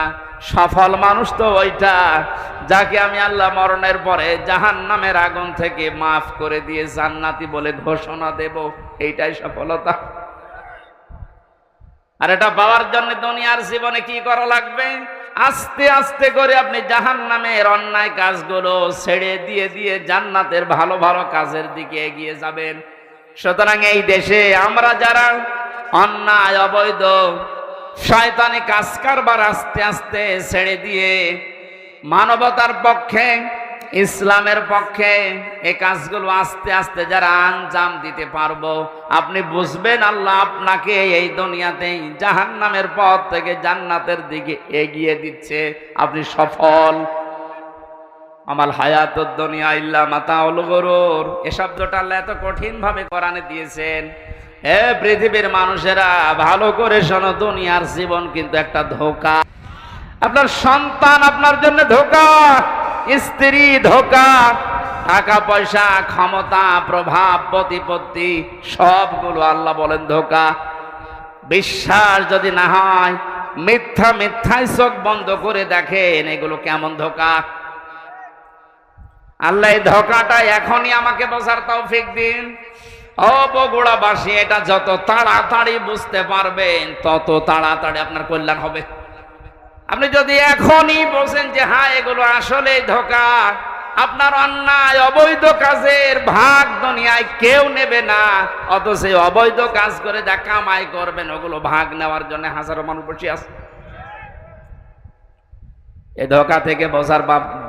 সফল মানুষ তো ওইটা যাকে আমি আল্লাহ মরণের পরে জাহান্নামের আগুন থেকে মাফ করে দিয়ে জান্নাতি বলে ঘোষণা দেব, এইটাই সফলতা। আর এটা পাওয়ার জন্য দুনিয়ার জীবনে কি করা লাগবে? আস্তে আস্তে করে আপনি জাহান্নামের অন্যায় কাজগুলো ছেড়ে দিয়ে দিয়ে জান্নাতের ভালো ভালো কাজের দিকে এগিয়ে যাবেন। সুতরাং এই দেশে আমরা যারা অন্যায়, অবৈধ, শয়তানি কাজ কারবার আস্তে আস্তে ছেড়ে দিয়ে মানবতার পক্ষে, ইসলামের পক্ষে এই কাজগুলো আস্তে আস্তে যারা আঞ্জাম দিতে পারবো, আপনি বুঝবেন আল্লাহ আপনাকে এই দুনিয়াতেই জাহান্নামের পথ থেকে জান্নাতের দিকে এগিয়ে দিচ্ছে, আপনি সফল। আমাল হায়াতুদ দুনিয়া ইল্লা মাতাউল গুরুর, এই শব্দটা আল্লাহ এত কঠিন ভাবে কোরআনে দিয়েছেন। হে পৃথিবীর মানুষেরা, ভালো করে শোনো, দুনিয়ার জীবন কিন্তু একটা ধোঁকা। আপনার সন্তান আপনার জন্য ধোঁকা, স্ত্রী ধোঁকা, টাকা পয়সা, ক্ষমতা, প্রভাব, প্রতিপত্তি সবগুলো আল্লাহ বলেন ধোঁকা। বিশ্বাস যদি না হয়, মিথ্যায় চোখ বন্ধ করে দেখেন এগুলো কেমন ধোঁকা। আল্লাহ এই ধোঁকাটা এখনই আমাকে বোঝার তৌফিক দিন। ও বগুড়াবাসী, এটা যত তাড়াতাড়ি বুঝতে পারবেন তত তাড়াতাড়ি আপনার কল্যাণ হবে। আপনি যদি এখনই বলছেন যে হ্যাঁ এগুলো আসলে ধোঁকা, আপনার অন্যায় অবৈধ কাজের ভাগ দুনিয়ায় কেউ নেবে না, অথচ অবৈধ কাজ করে যা কামাই করবেন ওগুলো ভাগ নেওয়ার জন্য হাজারো মানুষ বসে আছে। এই ধোঁকা থেকে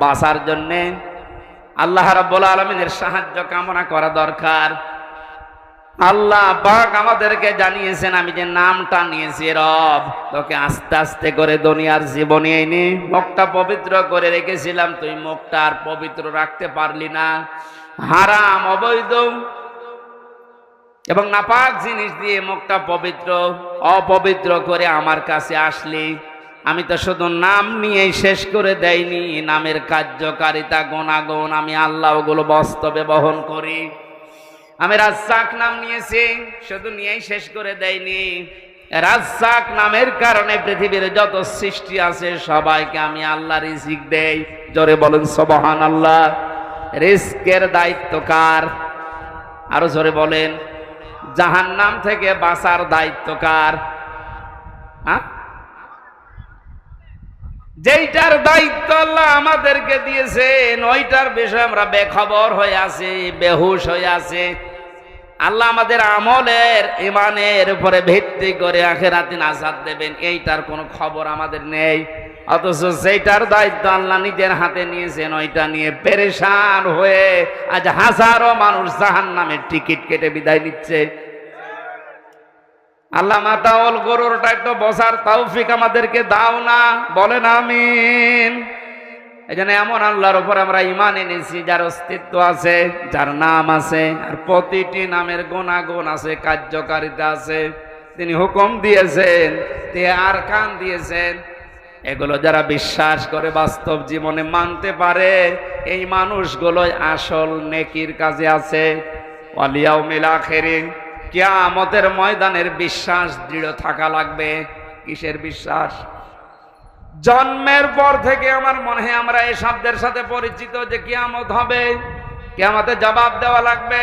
বাঁচার জন্য আল্লাহ রাব্বুল আলামিনের সাহায্য কামনা করা দরকার। আল্লাহ পাক আমাদেরকে জানিয়েছেন, আমি যে নামটা নিয়েছি রব, তোকে আস্তে আস্তে করে দুনিয়ার জীবনে এনে মুখটা পবিত্র করে রেখেছিলাম, তুই মুখটা আর পবিত্র রাখতে পারলি না। হারাম, অবৈধ এবং নাপাক জিনিস দিয়ে মুখটা অপবিত্র করে আমার কাছে আসলি। আমি তো শুধু নাম নিয়েই শেষ করে দেয়নি, নামের কার্যকারিতা, গুণাগুণ আমি আল্লাহ ওগুলো বাস্তবে বহন করি। আমি রাজ্জাক নাম নিয়েছি, শুধু নিয়েই শেষ করে দেয়নি। রাজ্জাক নামের কারণে পৃথিবীর যত সৃষ্টি আছে সবাইকে আমি আল্লাহ রিজিক দেই। জোরে বলেন সুবহানাল্লাহ। রিজকের দায়িত্ব কার? আরো জোরে বলেন। জাহান্নাম থেকে বাঁচার দায়িত্ব কার? যেইটার দায়িত্ব আল্লাহ আমাদেরকে দিয়েছেন ওইটার বিষয়ে আমরা বেখবর হয়ে আছি, বেহুশ হয়ে আছি। আল্লাহ আমাদের আমলের, ইমানের উপরে ভিত্তি করে আখিরাতে নাজাত দেবেন, এইটার কোনো খবর আমাদের নেই। অথচ যেটার দায়িত্ব আল্লাহ নিজের হাতে নিয়েছেন ওইটা নিয়ে পেরেশান হয়ে আজ হাজারো মানুষ জাহান্নামের টিকিট কেটে বিদায় নিচ্ছে। আল্লাহ মাতাউল গুরুরটা একটু বোঝার তৌফিক আমাদেরকে দাও না, বলেন আমিন। এই জন্য এমন আল্লাহর উপর আমরা ঈমান এনেছি যার অস্তিত্ব আছে, যার নাম আছে, আর প্রতিটি নামের গুণাগুণ আছে, কার্যকারিতা আছে। তিনি হুকুম দিয়েছেন, তিনি আরকান দিয়েছেন। এগুলো যারা বিশ্বাস করে বাস্তব জীবনে মানতে পারে, এই মানুষগুলোই আসল নেকির কাজে আছে। ওয়াল ইয়াউমিল আখির, কিয়ামতের ময়দানের বিশ্বাস দৃঢ় থাকা লাগবে। কিসের বিশ্বাস? জন্মের পর থেকে আমার মনে হয় আমরা এই শব্দের সাথে পরিচিত যে কিয়ামত হবে, কিয়ামতে জবাব দেওয়া লাগবে।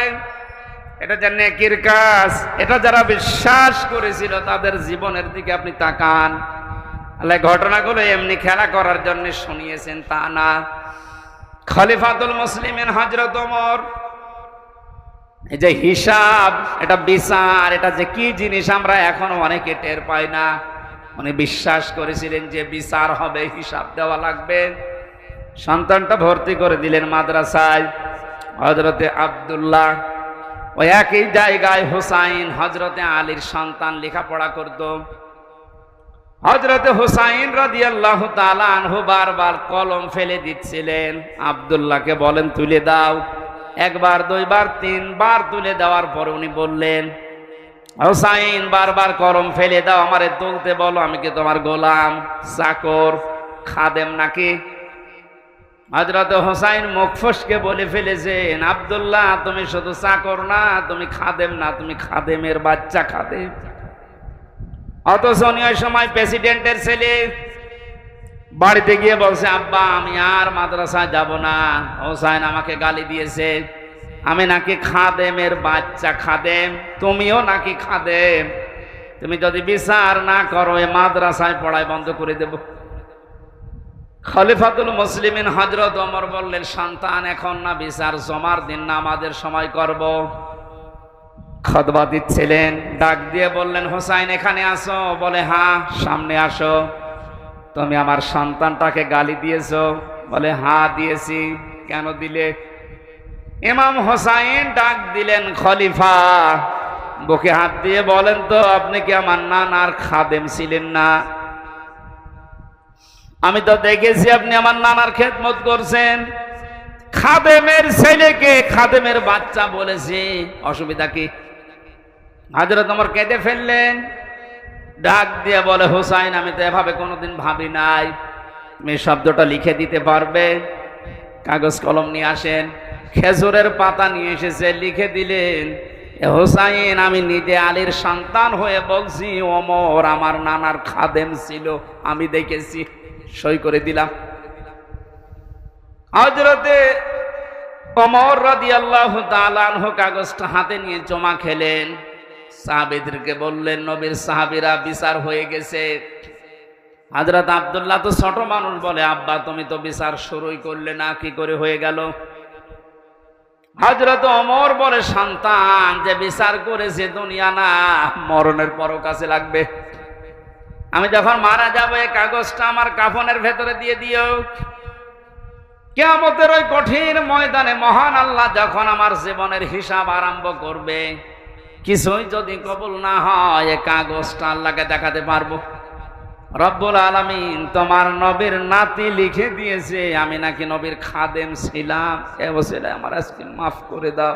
এটা যে নেকির কাজ, এটা যারা বিশ্বাস করেছিল তাদের জীবনের দিকে আপনি তাকান। আল্লাহ ঘটনাগুলো এমনি খেলা করার জন্য শুনিয়েছেন তা না। খলিফাতুল মুসলিমিন হযরত ওমর, এই যে হিসাব, এটা বিচার, এটা যে কি জিনিস আমরা এখনো অনেকে টের পাই না। উনি বিশ্বাস করেছিলেন যে বিচার হবে, হিসাব দেওয়া লাগবে। সন্তানটা ভর্তি করে দিলেন মাদ্রাসায়। হযরতে আব্দুল্লাহ, ওই একই জায়গায় হুসাইন হযরতে আলীর সন্তান লেখাপড়া করত। হযরতে হুসাইন রাদিয়াল্লাহু তাআলা আনহু বারবার কলম ফেলে দিচ্ছিলেন। আব্দুল্লাহকে বলেন তুলে দাও। একবার, দুইবার, তিনবার তুলে দেওয়ার পর উনি বললেন, হুসাইন বারবার কলম ফেলে দাও, আমারে তুলতে বলো, আমি কি তোমার গোলাম, চাকর, খাদেম নাকি? হযরত হুসাইন মুখ ফসকে বলে ফেলেছেন, আব্দুল্লাহ তুমি শুধু চাকর না, তুমি খাদেম না, তুমি খাদেমের বাচ্চা, খাদেম। অথচ উনি ওই সময় প্রেসিডেন্টের ছেলে, বাড়িতে গিয়ে বলছে, আব্বা আমি আর মাদ্রাসায় যাব না, হোসাইন আমাকে গালি দিয়েছে, আমি নাকি খাদেমের বাচ্চা, খাদেম তুমিও নাকি খাদেম, তুমি যদি বিচার না করো এ মাদ্রাসায় পড়াই বন্ধ করে দেব। খলিফাতুল মুসলিমিন হযরত ওমর বললেন, সন্তান এখন না, বিচার জমার দিন না, আমাদের সময় করব। খুতবা দিচ্ছিলেন, ডাক দিয়ে বললেন, হোসাইন এখানে আসো। বলে, হ্যাঁ সামনে আসো। তুমি আমার সন্তানটাকে গালি দিয়েছো? বলে, হ্যাঁ দিয়েছি। কেন দিলে? ইমাম হোসাইন ডাক দিলেন, খলিফা বুকে হাত দিয়ে বলেন তো, আপনি কি আমার নানার খাদেম ছিলেন না? আমি তো দেখেছি আপনি আমার নানার খেদমত করছেন। খাদেমের ছেলেকে খাদেমের বাচ্চা বলেছি, অসুবিধা কি? হযরত ওমর কেঁদে ফেললেন, ডাক দিয়ে বলে, হোসাইন আমি তো এভাবে কোনোদিন ভাবি নাই, তুমি শব্দটা লিখে দিতে পারবে? কাগজ কলম নিয়ে আসেন। খেজুরের পাতা নিয়ে এসেছে, লিখে দিলেন, হোসাইন আমি নিজে আলীর সন্তান হয়ে বলছি, ওমর আমার নানার খাদেম ছিল, আমি দেখেছি। সই করে দিলাম। হযরতে ওমর রাদিয়াল্লাহু তাআলা আনহু কাগজটা হাতে নিয়ে জমা খেলেন। সাহাবীদেরকে বললেন, নবীর সাহাবীরা, বিচার হয়ে গেছে। হযরত আব্দুল্লাহ তো ছোট মানুষ, বলে, আব্বা তুমি তো বিচার শুরুই করলে না, কি করে হয়ে গেল? হযরত ওমর বলে, সন্তান যে বিচার করেছে দুনিয়া না, মরণের পরও কাছে লাগবে। আমি যখন মারা যাবো এই কাগজটা আমার কাফনের ভেতরে দিয়ে দিও। কিয়ামতের ওই কঠিন ময়দানে মহান আল্লাহ যখন আমার জীবনের হিসাব আরম্ভ করবে, কিছুই যদি কবুল না হয় এই কাগজটা আল্লাহকে দেখাতে পারবো। রব্বুল আলামিন তোমার নবীর নাতি লিখে দিয়েছে আমি নাকি নবীর খাদেম ছিলাম, এ বলে আমার আজকে মাফ করে দাও।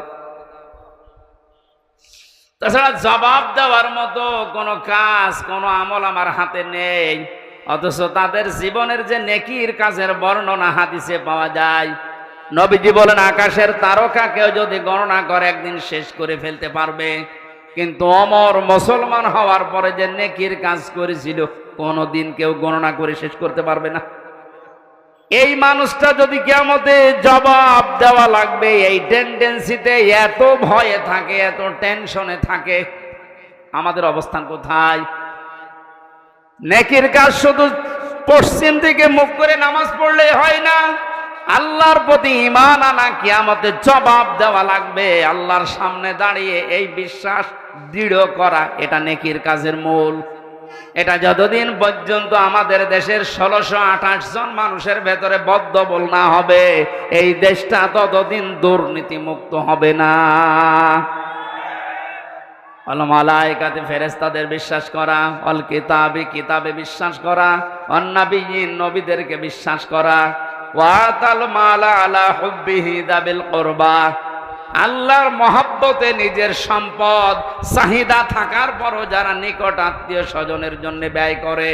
তাছাড়া জবাব দেওয়ার মতো কোনো কাজ, কোনো আমল আমার হাতে নেই, অথচ তাদের জীবনের যে নেকির কাজের বর্ণনা হাদিসে পাওয়া যায়। নবীজি বলেন, আকাশের তারকাকেও যদি গণনা করে একদিন শেষ করে ফেলতে পারবে, কিন্তু ওমর মুসলমান হওয়ার পরে যে নেকির কাজ করেছিল কোনোদিন কেউ গণনা করে শেষ করতে পারবে না। এই মানুষটা যদি কিয়ামতে জবাব দেওয়া লাগবে, এই টেন্ডেন্সিতে এত ভয়ে থাকে, এত টেনশনে থাকে, আমাদের অবস্থান কোথায়? নেকির কাজ শুধু পশ্চিম দিকে মুখ করে নামাজ পড়লে হয় না, আল্লাহর প্রতি ঈমান আনা, কিয়ামতে জবাব দেওয়া লাগবে, আল্লাহর সামনে দাঁড়িয়ে এই বিশ্বাস দৃঢ় করা, এটা নেকির কাজের মূল। এটা যতদিন পর্যন্ত আমাদের দেশের 1628 জন মানুষের ভেতরে বদ্ধবল না হবে, এই দেশটা ততদিন দুর্নীতি মুক্ত হবে না। আল মালায়েকাতে ফেরেশতাদের বিশ্বাস করা, অল কিতাবে কিতাবে বিশ্বাস করা, অন নবিয়্যিন নবীদেরকে বিশ্বাস করা, ওয়া তাল মালা আলা হুব্বিহি দাবিল কুরবা, আল্লাহর মহব্বতে নিজের সম্পদ চাহিদা থাকার পরও যারা নিকট আত্মীয় স্বজনের জন্য ব্যয় করে।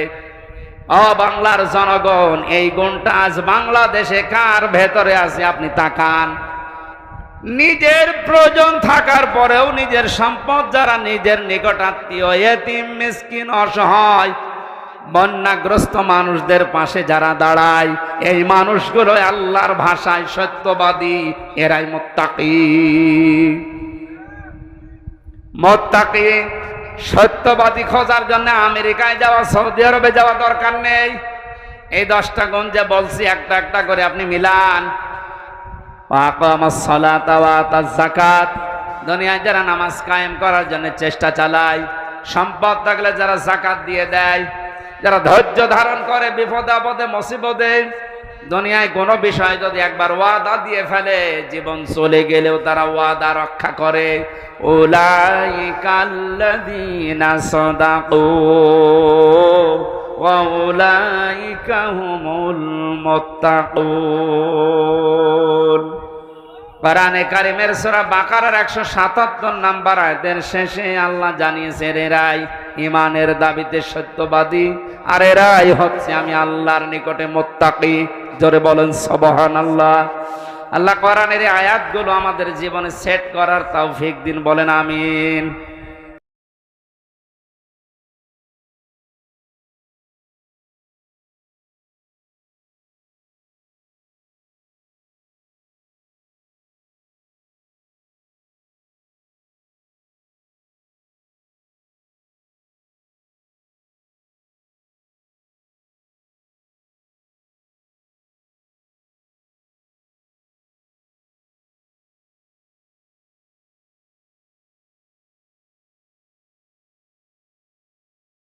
ও বাংলার জনগণ, এই গুণটা আজ বাংলাদেশে কার ভেতরে আছে আপনি তাকান। নিজের প্রয়োজন থাকার পরেও নিজের সম্পদ যারা নিজের নিকট আত্মীয়, এতিম মিসকিন অসহায় বন্যাগ্রস্ত মানুষদের পাশে যারা দাঁড়ায়, এই মানুষগুলো আল্লাহর ভাষায় সত্যবাদী, এরাই মুত্তাকি। মুত্তাকি সত্যবাদী খোঁজার জন্য আমেরিকায় যাওয়া, সৌদি আরবে যাওয়া দরকার নেই। এই 10টা গুণ যে বলছি একটা একটা করে আপনি মিলান। আকামাস সালাতা ওয়া আতাজ যাকাত, দুনিয়ায় যারা নামাজ কায়েম করার জন্য চেষ্টা চালায়, সম্পদ থাকলে যারা যাকাত দিয়ে দেয়, যারা ধৈর্য ধারণ করে বিপদে আপদে মুসিবতে, দুনিয়ায় কোনো বিষয় যদি একবার ওয়াদা দিয়ে ফেলে, জীবন চলে গেলেও তারা ওয়াদা রক্ষা করে। উলাইকাল্লাযীনা সাদাকু ওয়া উলাইকা হুমুল মুত্তাকুন। কোরআনে কারিমের সূরা বাকারার 177 নম্বর আয়াতের শেষে আল্লাহ জানিয়েছেন, এরাই ঈমানের দাবিতে সত্যবাদী, আর এরাই হচ্ছে আমি আল্লাহর নিকটে মুত্তাকি। জোরে বলেন সুবহানাল্লাহ। আল্লাহ কোরআনের এই আয়াতগুলো আমাদের জীবনে সেট করার তৌফিক দিন, বলেন আমিন।